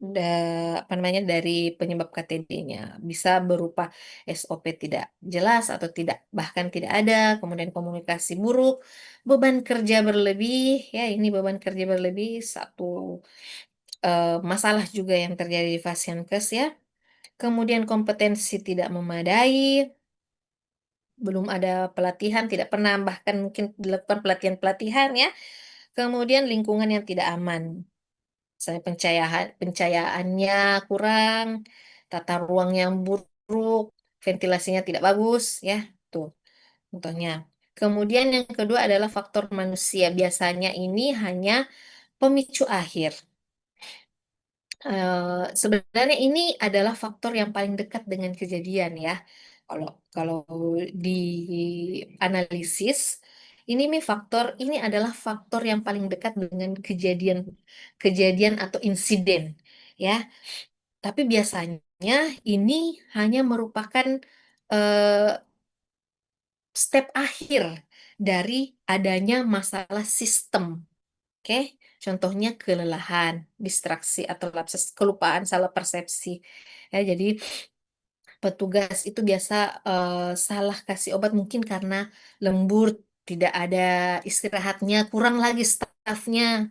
Apa namanya dari penyebab KTD-nya bisa berupa SOP tidak jelas atau tidak bahkan tidak ada, kemudian komunikasi buruk, beban kerja berlebih, ya ini beban kerja berlebih satu masalah juga yang terjadi di Fasiankes ya. Kemudian kompetensi tidak memadai, belum ada pelatihan, tidak pernah bahkan mungkin dilakukan pelatihan-pelatihan ya. Kemudian lingkungan yang tidak aman. Misalnya pencahayaannya kurang, tata ruang yang buruk, ventilasinya tidak bagus, ya. Tuh, contohnya. Kemudian yang kedua adalah faktor manusia. Biasanya ini hanya pemicu akhir. Sebenarnya ini adalah faktor yang paling dekat dengan kejadian ya. Kalau kalau di analisis, ini adalah faktor yang paling dekat dengan kejadian kejadian atau insiden ya. Tapi biasanya ini hanya merupakan eh, step akhir dari adanya masalah sistem. Oke, contohnya kelelahan, distraksi atau lapses, kelupaan, salah persepsi. Ya, jadi petugas itu biasa salah kasih obat mungkin karena lembur, tidak ada istirahatnya, kurang lagi stafnya.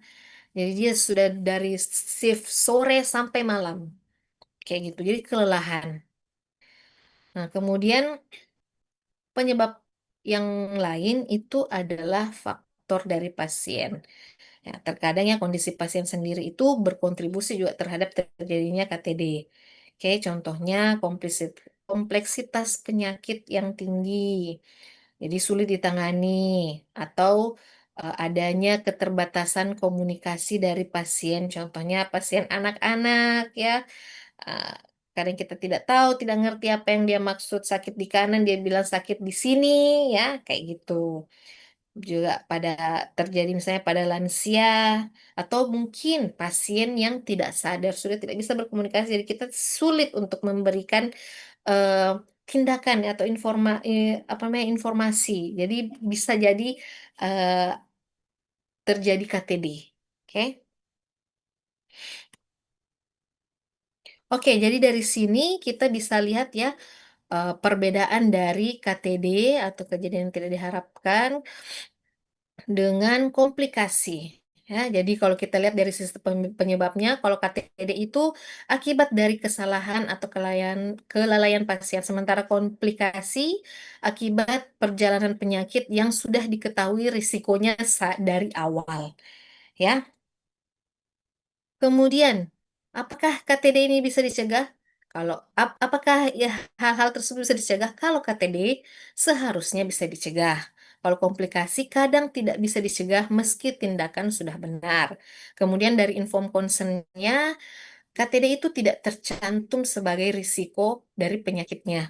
Jadi dia sudah dari shift sore sampai malam, kayak gitu. Jadi kelelahan. Nah, kemudian penyebab yang lain itu adalah faktor dari pasien. Ya, terkadang ya kondisi pasien sendiri itu berkontribusi juga terhadap terjadinya KTD. Oke, contohnya kompleksitas penyakit yang tinggi, jadi sulit ditangani, atau adanya keterbatasan komunikasi dari pasien, contohnya pasien anak-anak ya. Eh, Kadang kita tidak tahu, tidak ngerti apa yang dia maksud sakit di kanan, dia bilang sakit di sini, ya, kayak gitu juga pada terjadi misalnya pada lansia atau mungkin pasien yang tidak sadar sudah tidak bisa berkomunikasi jadi kita sulit untuk memberikan eh, tindakan atau apa namanya informasi jadi bisa jadi eh, terjadi KTD. Oke. Oke, jadi dari sini kita bisa lihat ya perbedaan dari KTD atau kejadian yang tidak diharapkan dengan komplikasi. Ya, jadi kalau kita lihat dari sistem penyebabnya, kalau KTD itu akibat dari kesalahan atau kelalaian pasien, sementara komplikasi akibat perjalanan penyakit yang sudah diketahui risikonya dari awal. Ya, kemudian apakah KTD ini bisa dicegah? Kalau apakah ya hal-hal tersebut bisa dicegah? Kalau KTD seharusnya bisa dicegah. Kalau komplikasi kadang tidak bisa dicegah meski tindakan sudah benar. Kemudian dari inform concern-nya, KTD itu tidak tercantum sebagai risiko dari penyakitnya.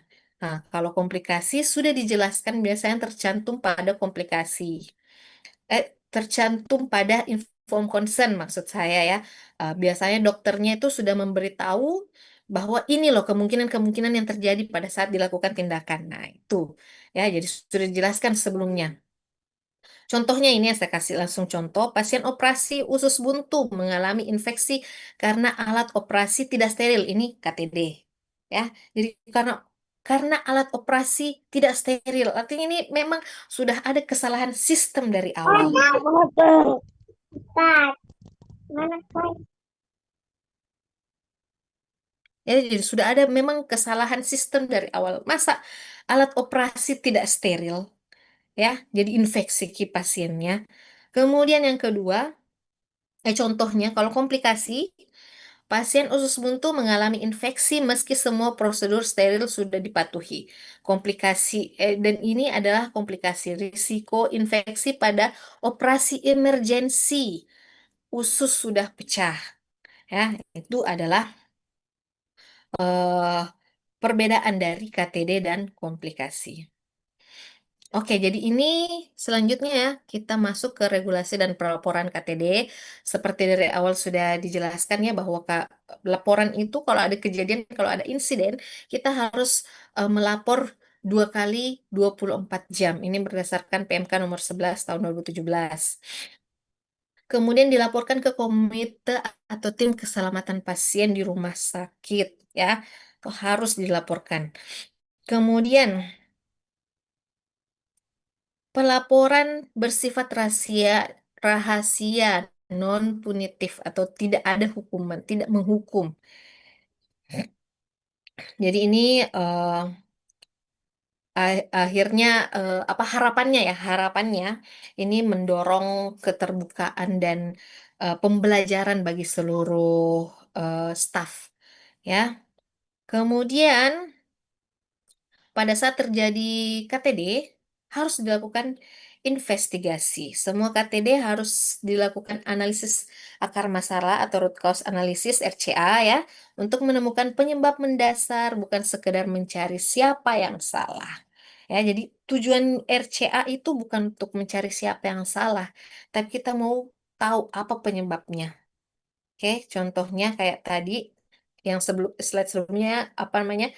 Nah, kalau komplikasi sudah dijelaskan biasanya tercantum pada komplikasi tercantum pada inform consent maksud saya ya. Biasanya dokternya itu sudah memberitahu bahwa ini loh kemungkinan-kemungkinan yang terjadi pada saat dilakukan tindakan. Nah, itu ya jadi sudah dijelaskan sebelumnya. Contohnya ini yang saya kasih langsung contoh, pasien operasi usus buntu mengalami infeksi karena alat operasi tidak steril. Ini KTD. Ya. Jadi karena alat operasi tidak steril. Artinya ini memang sudah ada kesalahan sistem dari awal. Ya, jadi sudah ada memang kesalahan sistem dari awal. Masa alat operasi tidak steril, ya, jadi infeksi ki pasiennya. Kemudian yang kedua, contohnya kalau komplikasi, pasien usus buntu mengalami infeksi meski semua prosedur steril sudah dipatuhi. Dan ini adalah komplikasi risiko infeksi pada operasi emergensi. Usus sudah pecah, ya, itu adalah eh, perbedaan dari KTD dan komplikasi. Oke, jadi ini selanjutnya ya, kita masuk ke regulasi dan pelaporan KTD. Seperti dari awal sudah dijelaskan ya bahwa laporan itu kalau ada kejadian, kalau ada insiden, kita harus melapor 2 kali 24 jam. Ini berdasarkan PMK nomor 11 tahun 2017. Kemudian dilaporkan ke komite atau tim keselamatan pasien di rumah sakit ya. Itu harus dilaporkan. Kemudian pelaporan bersifat rahasia non punitif atau tidak ada hukuman, tidak menghukum. Jadi ini akhirnya apa harapannya ini mendorong keterbukaan dan pembelajaran bagi seluruh staf ya. Kemudian pada saat terjadi KTD harus dilakukan investigasi. Semua KTD harus dilakukan analisis akar masalah atau root cause analysis RCA ya, untuk menemukan penyebab mendasar, bukan sekedar mencari siapa yang salah. Ya, jadi tujuan RCA itu bukan untuk mencari siapa yang salah, tapi kita mau tahu apa penyebabnya. Oke, contohnya kayak tadi yang sebelum slide sebelumnya apa namanya,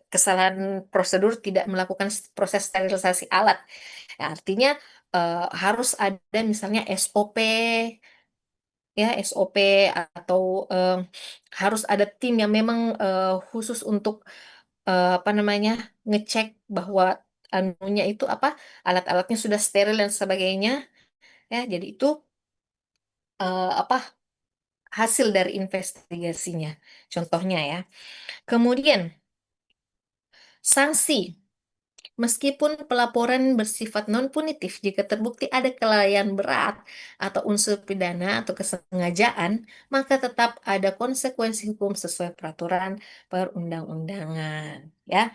kesalahan prosedur tidak melakukan proses sterilisasi alat. Ya, artinya harus ada misalnya SOP ya, SOP atau harus ada tim yang memang khusus untuk apa namanya, ngecek bahwa anunya itu apa, alat-alatnya sudah steril dan sebagainya. Ya, jadi itu apa, hasil dari investigasinya. Contohnya ya. Kemudian sanksi. Meskipun pelaporan bersifat non-punitif, jika terbukti ada kelalaian berat atau unsur pidana atau kesengajaan, maka tetap ada konsekuensi hukum sesuai peraturan perundang-undangan. Ya,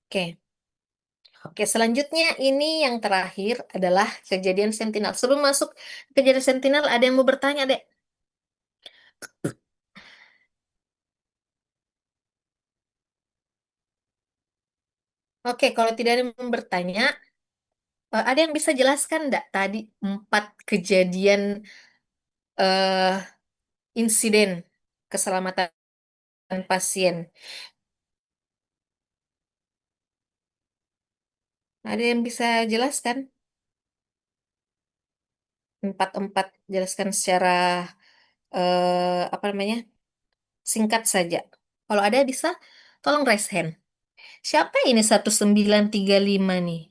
oke. Oke, selanjutnya ini yang terakhir adalah kejadian Sentinel. Sebelum masuk kejadian Sentinel, ada yang mau bertanya, Dek? Oke, kalau tidak ada yang mau bertanya, ada yang bisa jelaskan enggak tadi 4 kejadian eh, insiden keselamatan pasien? Ada yang bisa jelaskan? Empat-empat, jelaskan secara apa namanya? Singkat saja. Kalau ada bisa, tolong raise hand. Siapa ini 1935 nih?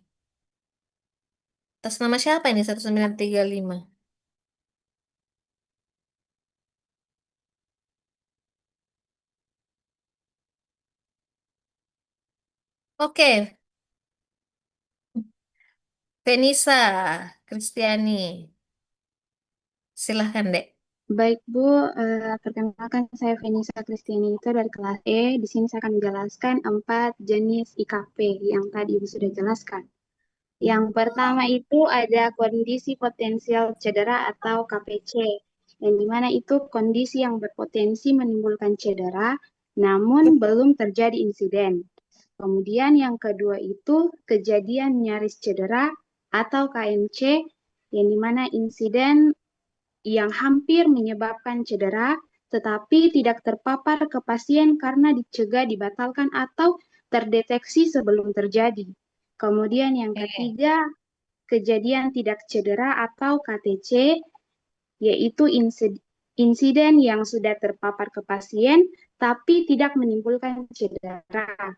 Atas nama siapa ini 1935? Oke, Venisa Kristiani. Silahkan, Dek. Baik, Bu. Perkenalkan saya Venisa Kristiani itu dari kelas E. Di sini saya akan menjelaskan 4 jenis IKP yang tadi Ibu sudah jelaskan. Yang pertama itu ada kondisi potensial cedera atau KPC, yang dimana itu kondisi yang berpotensi menimbulkan cedera, namun belum terjadi insiden. Kemudian yang kedua itu kejadian nyaris cedera atau KNC, yang dimana insiden yang hampir menyebabkan cedera, tetapi tidak terpapar ke pasien karena dicegah, dibatalkan, atau terdeteksi sebelum terjadi. Kemudian yang Oke. ketiga, kejadian tidak cedera atau KTC, yaitu insiden yang sudah terpapar ke pasien, tapi tidak menimbulkan cedera.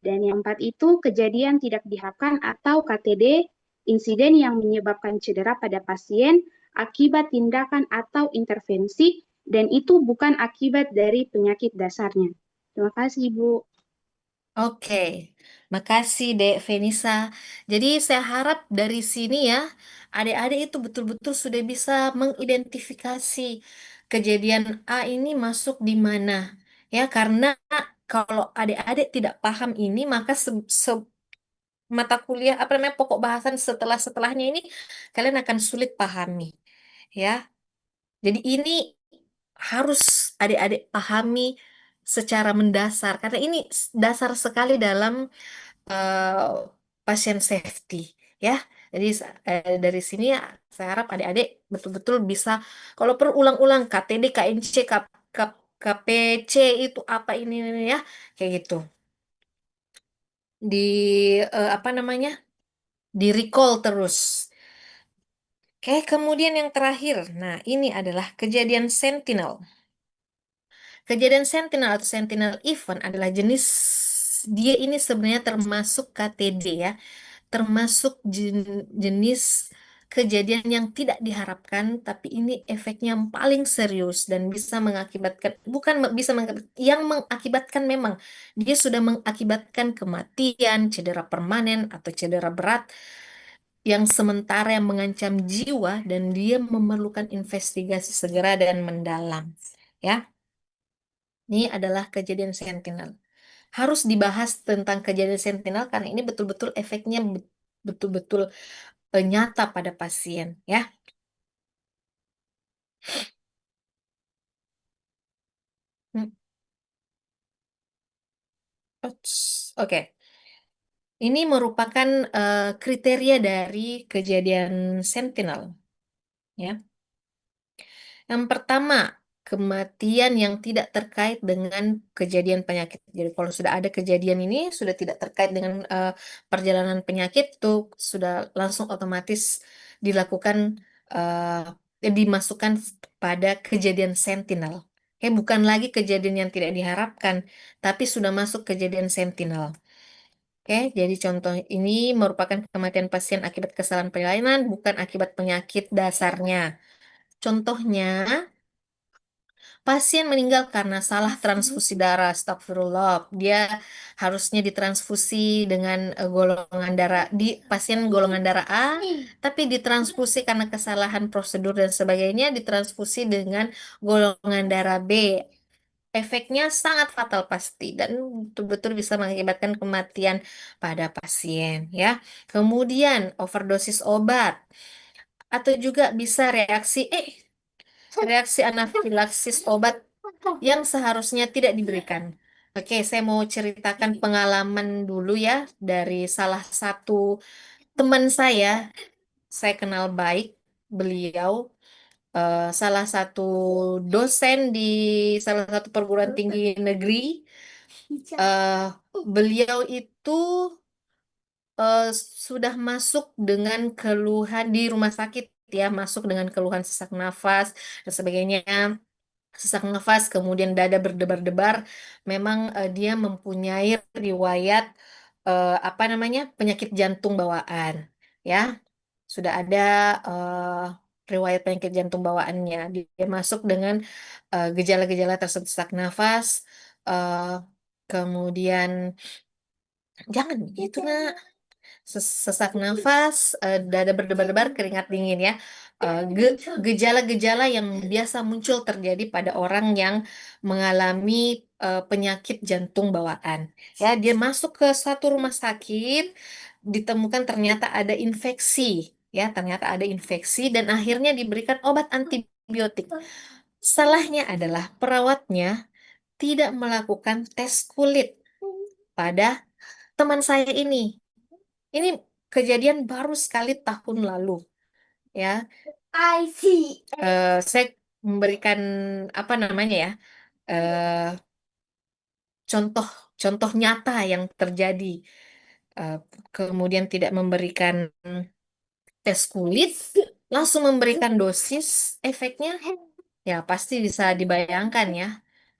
Dan yang empat itu kejadian tidak diharapkan atau KTD, insiden yang menyebabkan cedera pada pasien akibat tindakan atau intervensi, dan itu bukan akibat dari penyakit dasarnya. Terima kasih, Ibu. Oke, makasih Dek Venisa. Jadi saya harap dari sini ya, adik-adik itu betul-betul sudah bisa mengidentifikasi kejadian A ini masuk di mana. Ya, karena kalau adik-adik tidak paham ini, maka mata kuliah apa namanya pokok bahasan setelah-setelahnya ini kalian akan sulit pahami. Ya, jadi ini harus adik-adik pahami secara mendasar karena ini dasar sekali dalam eh, pasien safety ya. Jadi dari sini ya, saya harap adik-adik betul-betul bisa kalau perlu ulang-ulang KTD, KNC, KPC itu apa ini ya, kayak gitu. Di apa namanya? Di recall terus. Oke, kemudian yang terakhir. Nah, ini adalah kejadian Sentinel. Kejadian Sentinel atau Sentinel event adalah jenis, dia ini sebenarnya termasuk KTD ya, termasuk jenis kejadian yang tidak diharapkan, tapi ini efeknya yang paling serius dan bisa mengakibatkan, bukan bisa yang mengakibatkan memang, dia sudah mengakibatkan kematian, cedera permanen atau cedera berat yang sementara yang mengancam jiwa dan dia memerlukan investigasi segera dan mendalam. Ya, ini adalah kejadian Sentinel. harus dibahas tentang kejadian sentinel karena ini betul-betul efeknya betul-betul nyata pada pasien ya. Hmm. Oke. Ini merupakan kriteria dari kejadian sentinel ya. Yang pertama, kematian yang tidak terkait dengan kejadian penyakit. Jadi kalau sudah ada kejadian ini sudah tidak terkait dengan perjalanan penyakit tuh sudah langsung otomatis dilakukan dimasukkan pada kejadian sentinel. Bukan lagi kejadian yang tidak diharapkan, tapi sudah masuk kejadian sentinel. Jadi contoh ini merupakan kematian pasien akibat kesalahan pelayanan, bukan akibat penyakit dasarnya. Contohnya, pasien meninggal karena salah transfusi darah. Astagfirullah. Dia harusnya ditransfusi dengan golongan darah di pasien golongan darah A, tapi ditransfusi karena kesalahan prosedur dan sebagainya, ditransfusi dengan golongan darah B. Efeknya sangat fatal pasti dan betul-betul bisa mengakibatkan kematian pada pasien ya. Kemudian overdosis obat atau juga bisa reaksi anafilaksis obat yang seharusnya tidak diberikan. Oke, saya mau ceritakan pengalaman dulu ya dari salah satu teman saya. Saya kenal baik beliau, salah satu dosen di salah satu perguruan tinggi negeri. Eh, Beliau itu eh, sudah masuk dengan keluhan di rumah sakit ya, masuk dengan keluhan sesak nafas dan sebagainya, sesak nafas, kemudian dada berdebar-debar. Memang dia mempunyai riwayat apa namanya penyakit jantung bawaan, ya. Sudah ada riwayat penyakit jantung bawaannya. Dia masuk dengan gejala-gejala tersebut, sesak nafas, eh, kemudian jangan gitu nak. Sesak nafas, dada berdebar-debar, keringat dingin ya. Gejala-gejala yang biasa muncul terjadi pada orang yang mengalami penyakit jantung bawaan. Ya, dia masuk ke satu rumah sakit, ditemukan ternyata ada infeksi. Ya, ternyata ada infeksi dan akhirnya diberikan obat antibiotik. Salahnya adalah perawatnya tidak melakukan tes kulit pada teman saya ini. Ini kejadian baru sekali tahun lalu, ya. I see. Saya memberikan apa namanya ya, eh, contoh contoh nyata yang terjadi. Eh, Kemudian tidak memberikan tes kulit, langsung memberikan dosis, efeknya ya pasti bisa dibayangkan ya.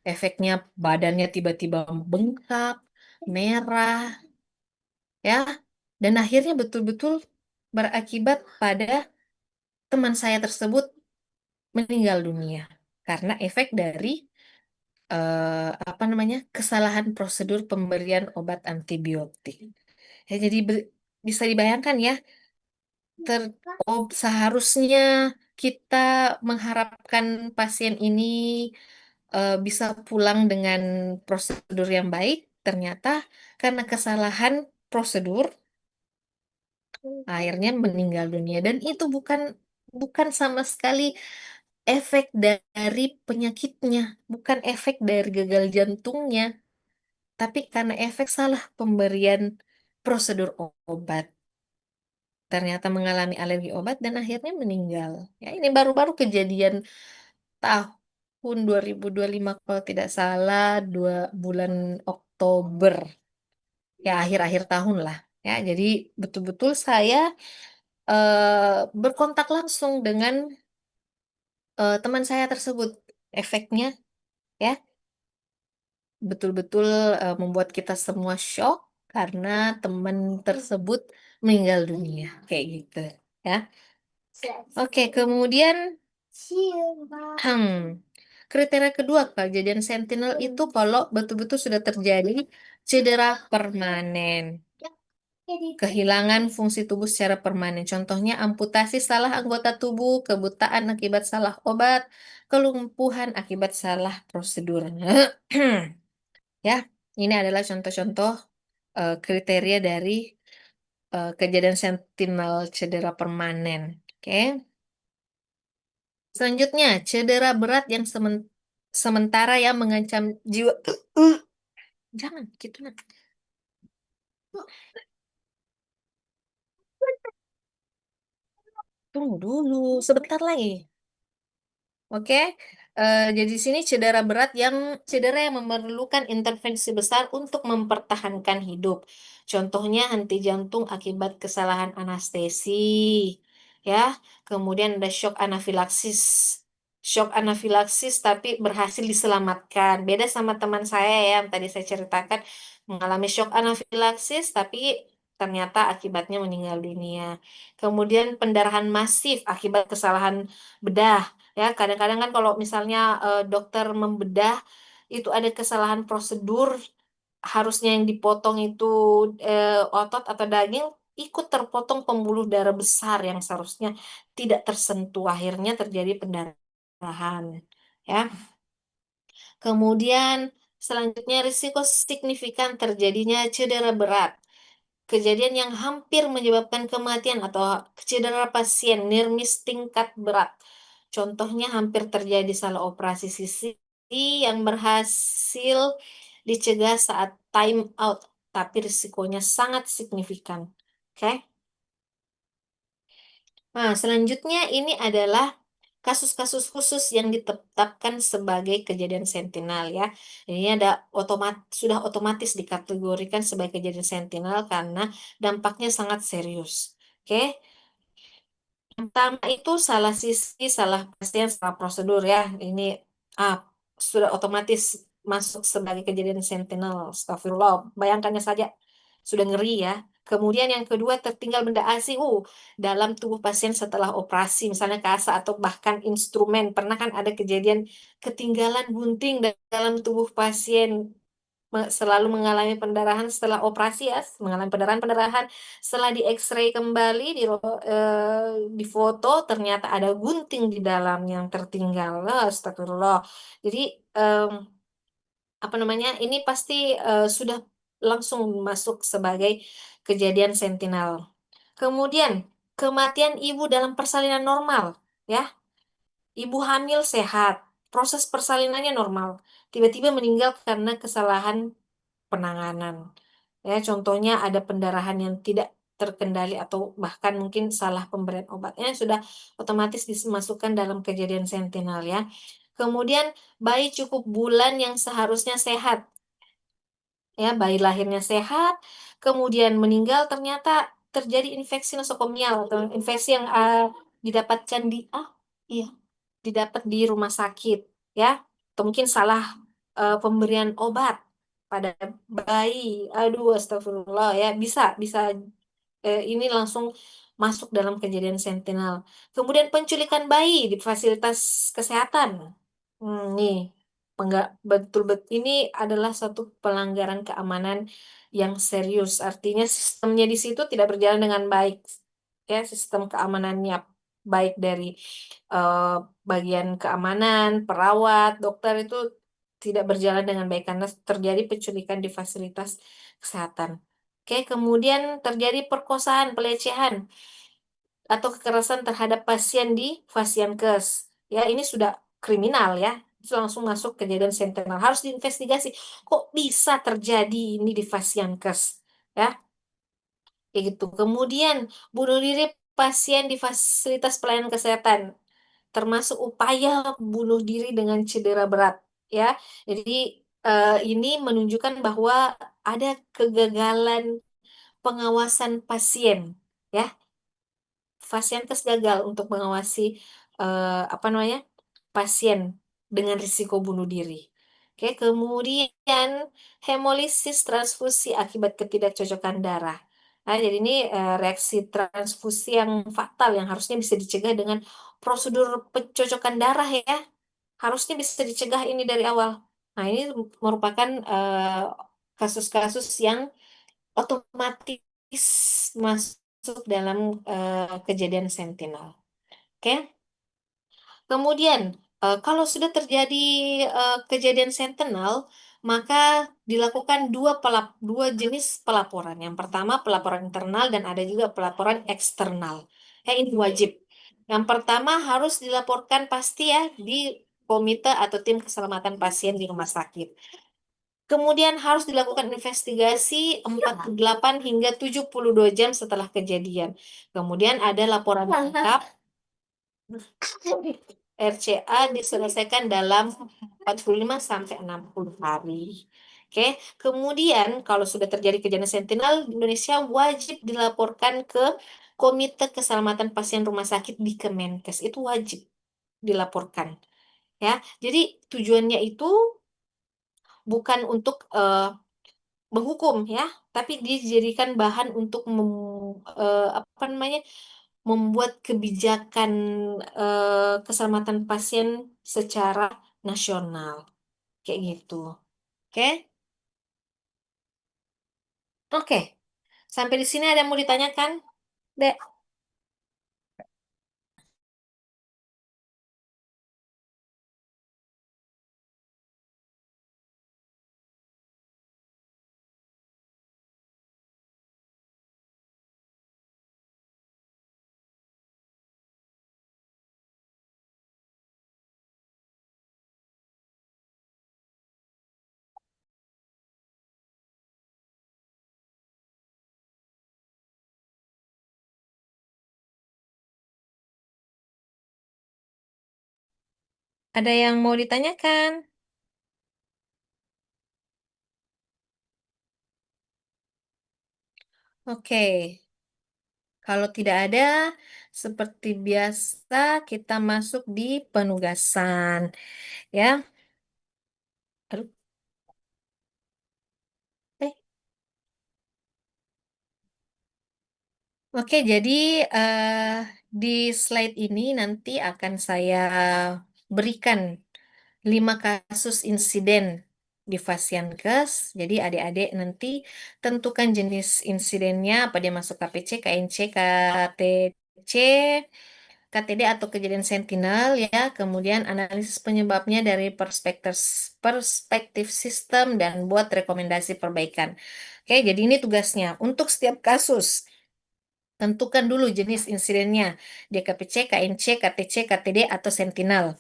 Efeknya badannya tiba-tiba bengkak, merah, ya. Dan akhirnya betul-betul berakibat pada teman saya tersebut meninggal dunia karena efek dari apa namanya kesalahan prosedur pemberian obat antibiotik. Ya, jadi bisa dibayangkan ya, ter seharusnya kita mengharapkan pasien ini bisa pulang dengan prosedur yang baik, ternyata karena kesalahan prosedur akhirnya meninggal dunia dan itu bukan bukan sama sekali efek dari penyakitnya, bukan efek dari gagal jantungnya, tapi karena efek salah pemberian prosedur obat. Ternyata mengalami alergi obat dan akhirnya meninggal. Ya, ini baru-baru kejadian tahun 2025 kalau tidak salah, 2 bulan Oktober. Ya, akhir-akhir tahun lah. Ya, jadi betul-betul saya berkontak langsung dengan teman saya tersebut. Efeknya ya betul-betul membuat kita semua shock karena teman tersebut meninggal dunia kayak gitu ya. Oke, kemudian hmm, kriteria kedua kejadian sentinel itu kalau betul-betul sudah terjadi cedera permanen, kehilangan fungsi tubuh secara permanen. Contohnya amputasi salah anggota tubuh, kebutaan akibat salah obat, kelumpuhan akibat salah prosedur. Ya. Ini adalah contoh-contoh kriteria dari kejadian sentinel cedera permanen. Oke. Selanjutnya, cedera berat yang sementara yang mengancam jiwa. Jangan gitu, Nak. Tunggu dulu, sebentar lagi. Oke, jadi di sini cedera yang memerlukan intervensi besar untuk mempertahankan hidup. Contohnya henti jantung akibat kesalahan anestesi, ya. Kemudian ada shock anafilaksis tapi berhasil diselamatkan. Beda sama teman saya ya, yang tadi saya ceritakan mengalami shock anafilaksis tapi ternyata akibatnya meninggal dunia. Kemudian pendarahan masif akibat kesalahan bedah. Ya, kadang-kadang kan kalau misalnya dokter membedah itu ada kesalahan prosedur, harusnya yang dipotong itu otot atau daging ikut terpotong pembuluh darah besar yang seharusnya tidak tersentuh, akhirnya terjadi pendarahan. Ya. Kemudian selanjutnya risiko signifikan terjadinya cedera berat. Kejadian yang hampir menyebabkan kematian atau cedera pasien nirmis tingkat berat. Contohnya hampir terjadi salah operasi sisi yang berhasil dicegah saat time out, tapi risikonya sangat signifikan. Oke. Nah, selanjutnya ini adalah kasus-kasus khusus yang ditetapkan sebagai kejadian sentinel ya. Ini sudah otomatis dikategorikan sebagai kejadian sentinel karena dampaknya sangat serius. Oke. Pertama itu salah sisi, salah pasien, salah prosedur ya. Ini ah, sudah otomatis masuk sebagai kejadian sentinel. Astagfirullah. Bayangkannya saja sudah ngeri ya. Kemudian yang kedua tertinggal benda asing dalam tubuh pasien setelah operasi, misalnya kasa atau bahkan instrumen. Pernah kan ada kejadian ketinggalan gunting dalam tubuh pasien, selalu mengalami pendarahan setelah operasi ya, mengalami pendarahan-pendarahan setelah di X-ray kembali di foto ternyata ada gunting di dalam yang tertinggal. Astagfirullah. Jadi em, apa namanya? Ini pasti sudah langsung masuk sebagai kejadian sentinel. Kemudian kematian ibu dalam persalinan normal, ya. Ibu hamil sehat, proses persalinannya normal. Tiba-tiba meninggal karena kesalahan penanganan. Ya, contohnya ada pendarahan yang tidak terkendali atau bahkan mungkin salah pemberian obatnya sudah otomatis dimasukkan dalam kejadian sentinel ya. Kemudian bayi cukup bulan yang seharusnya sehat, ya bayi lahirnya sehat, kemudian meninggal ternyata terjadi infeksi nosokomial atau infeksi yang didapatkan iya didapat di rumah sakit ya, atau mungkin salah pemberian obat pada bayi. Aduh, astagfirullah ya, bisa bisa ini langsung masuk dalam kejadian sentinel. Kemudian penculikan bayi di fasilitas kesehatan. Nih, betul-betul ini adalah satu pelanggaran keamanan yang serius. Artinya sistemnya di situ tidak berjalan dengan baik. Ya, sistem keamanannya baik dari eh, bagian keamanan, perawat, dokter itu tidak berjalan dengan baik karena terjadi penculikan di fasilitas kesehatan. Oke, kemudian terjadi perkosaan, pelecehan atau kekerasan terhadap pasien di Fasiankes. Ya, ini sudah kriminal ya. Itu langsung masuk kejadian sentinel. Harus diinvestigasi. Kok bisa terjadi ini di Fasiankes? Ya, kayak gitu. Kemudian bunuh diri pasien di fasilitas pelayanan kesehatan, termasuk upaya bunuh diri dengan cedera berat. Ya, jadi ini menunjukkan bahwa ada kegagalan pengawasan pasien. Ya, Fasiankes gagal untuk mengawasi apa namanya pasien dengan risiko bunuh diri. Oke, kemudian hemolisis transfusi akibat ketidakcocokan darah. Nah, jadi ini reaksi transfusi yang fatal yang harusnya bisa dicegah dengan prosedur pencocokan darah ya. Harusnya bisa dicegah ini dari awal. Nah, ini merupakan kasus-kasus yang otomatis masuk dalam kejadian sentinel. Oke, kemudian kalau sudah terjadi kejadian sentinel, maka dilakukan dua jenis pelaporan. Yang pertama pelaporan internal dan ada juga pelaporan eksternal. Ini wajib. Yang pertama harus dilaporkan pasti ya di komite atau tim keselamatan pasien di rumah sakit. Kemudian harus dilakukan investigasi 48 hingga 72 jam setelah kejadian. Kemudian ada laporan lengkap RCA diselesaikan dalam 45 sampai 60 hari. Oke, kemudian kalau sudah terjadi kejadian sentinel di Indonesia wajib dilaporkan ke Komite Keselamatan Pasien Rumah Sakit di Kemenkes. Itu wajib dilaporkan ya. Jadi tujuannya itu bukan untuk menghukum ya, tapi dijadikan bahan untuk apa namanya membuat kebijakan keselamatan pasien secara nasional kayak gitu. Oke, oke. Sampai di sini ada yang mau ditanyakan, Dek? Ada yang mau ditanyakan? Oke, kalau tidak ada, seperti biasa kita masuk di penugasan, ya. Aduh, eh. Oke, jadi di slide ini nanti akan saya berikan 5 kasus insiden di Fasiankes. Jadi adik-adik nanti tentukan jenis insidennya, apa dia masuk KPC, KNC, KTC, KTD atau kejadian sentinel ya. Kemudian analisis penyebabnya dari perspektif sistem dan buat rekomendasi perbaikan. Oke, jadi ini tugasnya. Untuk setiap kasus, tentukan dulu jenis insidennya, DKPC, KNC, KTC, KTD, atau sentinel.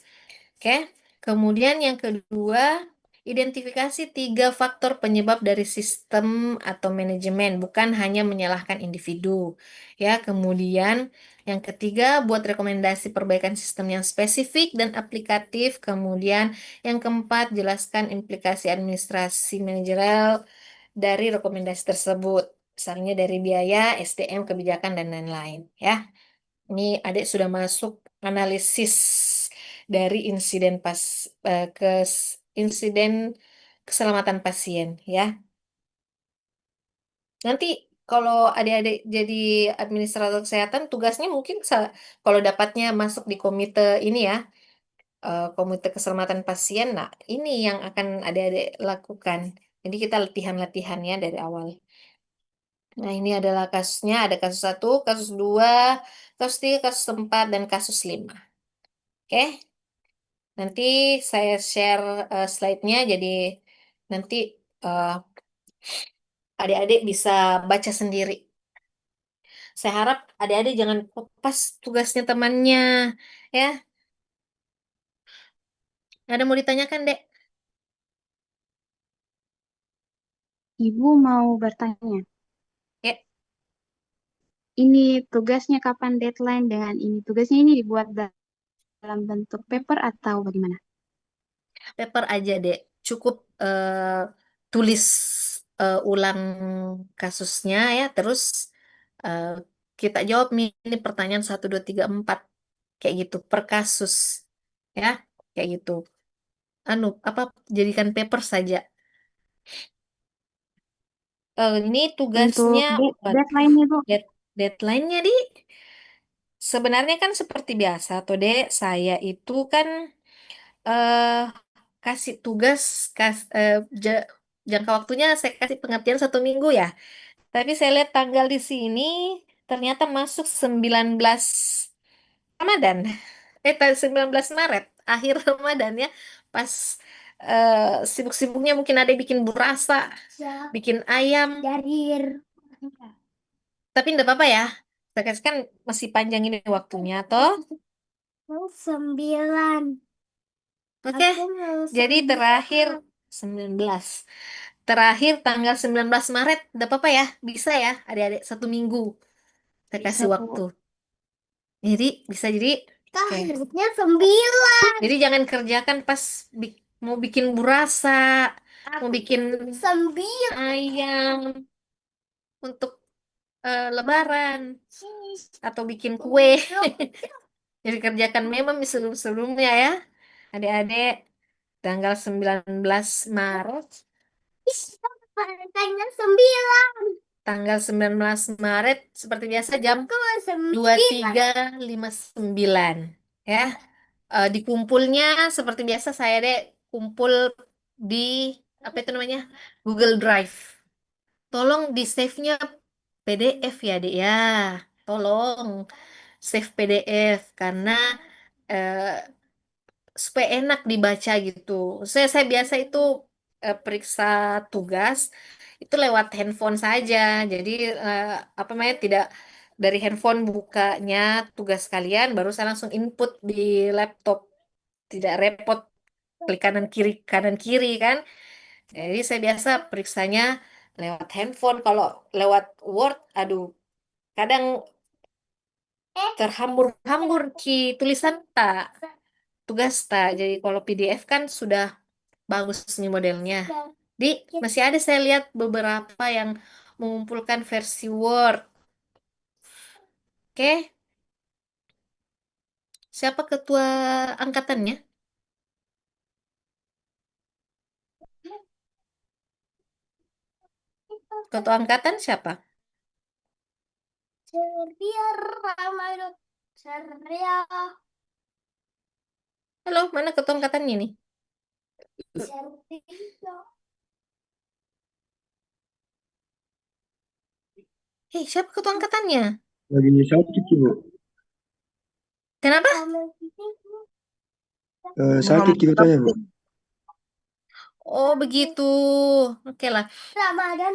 Oke, kemudian yang kedua, identifikasi 3 faktor penyebab dari sistem atau manajemen, bukan hanya menyalahkan individu. Ya, kemudian yang ketiga, buat rekomendasi perbaikan sistem yang spesifik dan aplikatif. Kemudian yang keempat, jelaskan implikasi administrasi manajerial dari rekomendasi tersebut. Misalnya dari biaya, SDM, kebijakan, dan lain-lain. Ya. Ini adik sudah masuk analisis dari insiden keselamatan pasien ya. Nanti kalau adik-adik jadi administrator kesehatan tugasnya mungkin kalau dapatnya masuk di komite ini ya, komite keselamatan pasien. Nah, ini yang akan adik-adik lakukan. Jadi kita latihan-latihannya dari awal. Nah, ini adalah kasusnya. Ada kasus 1, kasus 2, kasus 3, kasus 4, dan kasus 5. Oke? Nanti saya share slide-nya, jadi nanti eh, adik-adik bisa baca sendiri. Saya harap adik-adik jangan kopas tugasnya temannya, ya. Ada mau ditanyakan, Dek? Ibu mau bertanya, Ya, ini tugasnya kapan deadline dengan ini? Tugasnya ini dibuat dalam bentuk paper atau bagaimana? paper aja, Dek. Cukup tulis ulang kasusnya ya, terus eh, kita jawab nih ini pertanyaan 1, 2, 3, 4 kayak gitu per kasus, ya, kayak gitu. Apa jadikan paper saja. Ini Untuk tugasnya, waduh, deadline itu, deadline-nya di sebenarnya kan seperti biasa tuh dek, saya itu kan eh kasih tugas jangka waktunya saya kasih pengertian 1 minggu ya. Tapi saya lihat tanggal di sini ternyata masuk 19 Ramadan. 19 Maret, akhir Ramadan ya. Pas sibuk-sibuknya mungkin ada yang bikin burasa, bikin ayam. Jarir. Tapi enggak apa-apa ya. Sekarang kan masih panjang ini waktunya toh. Sembilan. Oke. Aku mau Jadi terakhir 19. Terakhir tanggal 19 Maret. Enggak apa-apa ya. Bisa ya, adik-adik 1 minggu. Saya bisa kasih Bu. waktu. Jadi bisa jadi. Kak, Oke. harusnya 9. Jadi jangan kerjakan pas mau bikin burasa, mau bikin 9. ayam untuk Lebaran atau bikin kue. Jadi kerjakan memang sebelum-sebelumnya ya. Adik-adik, tanggal 19 Maret, Tanya 9. tanggal 19 Maret seperti biasa jam Aku mau 9. 23.59 ya. Dikumpulnya seperti biasa saya deh kumpul di apa itu namanya? Google Drive. Tolong di save-nya PDF ya, Dek ya. Tolong save PDF karena eh, supaya enak dibaca gitu. Saya biasa itu periksa tugas itu lewat handphone saja. Jadi eh, apa namanya tidak dari handphone bukanya tugas kalian baru saya langsung input di laptop. Tidak repot klik kanan kiri kan. Jadi saya biasa periksanya lewat handphone. Kalau lewat Word, aduh, kadang terhambur-hambur ki tulisan tak, tugas tak. Jadi kalau PDF kan sudah bagus nih modelnya. Di masih ada saya lihat beberapa yang mengumpulkan versi Word. Oke, siapa ketua angkatannya? Ketua angkatan siapa? Ceria Ramadhan. Ceria. Halo, mana ketua angkatannya nih? Ceria. Hei, siapa ketua angkatannya? Lagi sakit Ibu. Kenapa? Sakit ceritanya Bu. Oh, begitu. Oke lah. Ramadan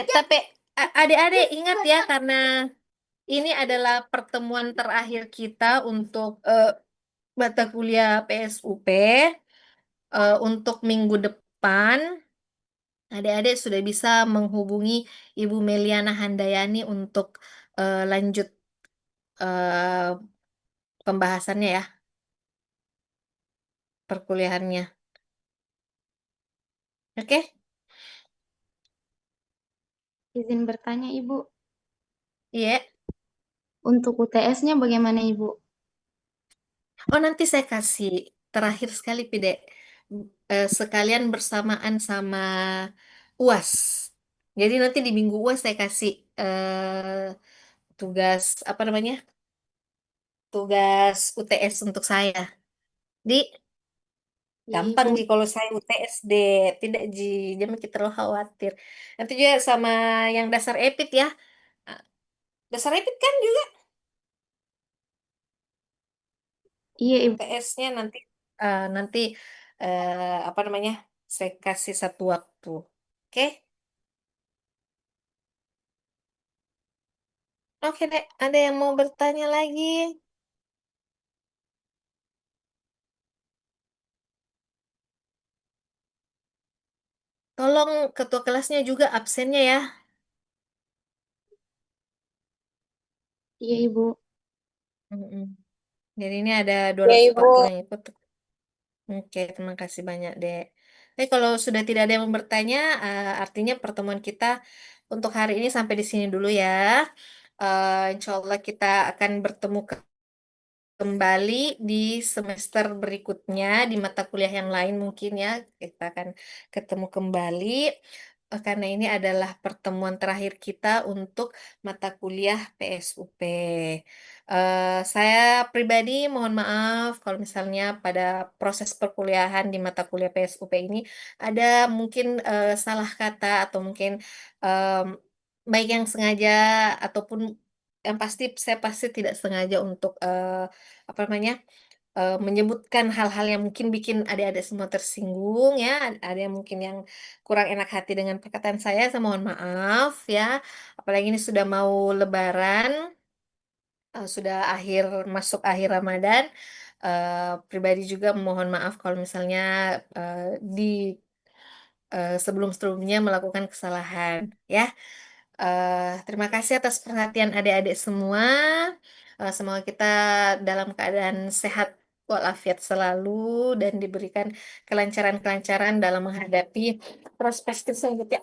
Tapi adik-adik ingat ya, karena ini adalah pertemuan terakhir kita untuk mata kuliah PSUP. Untuk minggu depan, adik-adik sudah bisa menghubungi Ibu Meliana Handayani untuk lanjut eh, pembahasannya ya, perkuliahannya. Oke? izin bertanya Ibu, Iya. untuk UTS-nya bagaimana Ibu? Oh, nanti saya kasih terakhir sekali, Pide. Sekalian bersamaan sama UAS. Jadi nanti di minggu UAS saya kasih tugas, apa namanya? Tugas UTS untuk saya. Di Iya gampang Ibu. Ji kalau saya UTS deh. Tidak Ji, jangan kita terlalu khawatir. Nanti juga sama yang dasar EPIT ya. Ah, dasar EPIT kan juga Iya Ibu. UTS-nya nanti nanti apa namanya? Saya kasih satu waktu. Oke? Oke, Dek. Ada yang mau bertanya lagi? Tolong ketua kelasnya juga absennya ya. Iya Ibu. Mm-mm. Jadi ini ada Ya Ibu. 240 yang ikut. Oke, terima kasih banyak, Dek. Tapi kalau sudah tidak ada yang mau bertanya, artinya pertemuan kita untuk hari ini sampai di sini dulu ya. Insya Allah kita akan bertemu kembali di semester berikutnya di mata kuliah yang lain mungkin ya kita akan ketemu kembali. Karena ini adalah pertemuan terakhir kita untuk mata kuliah PSUP. Saya pribadi mohon maaf kalau misalnya pada proses perkuliahan di mata kuliah PSUP ini ada mungkin salah kata atau mungkin em, baik yang sengaja ataupun yang pasti saya pasti tidak sengaja untuk apa namanya menyebutkan hal-hal yang mungkin bikin adik-adik semua tersinggung ya. Ada yang mungkin yang kurang enak hati dengan perkataan saya mohon maaf ya. Apalagi ini sudah mau Lebaran, sudah masuk akhir Ramadan. Pribadi juga mohon maaf kalau misalnya di sebelum-sebelumnya melakukan kesalahan ya. Terima kasih atas perhatian adik-adik semua. Semoga kita dalam keadaan sehat walafiat selalu dan diberikan kelancaran-kelancaran dalam menghadapi prospek selanjutnya.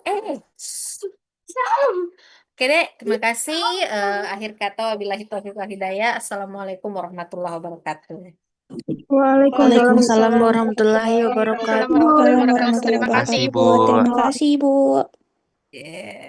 Oke deh, terima kasih. Akhir kata, wabillahi taufiq wal hidayah. Assalamualaikum warahmatullahi wabarakatuh. Waalaikumsalam warahmatullahi wabarakatuh. Assalamualaikum warahmatullahi wabarakatuh. Waalaikumsalam Terima kasih, Kasih, Ibu. Bu. Terima kasih, Bu. Yeah.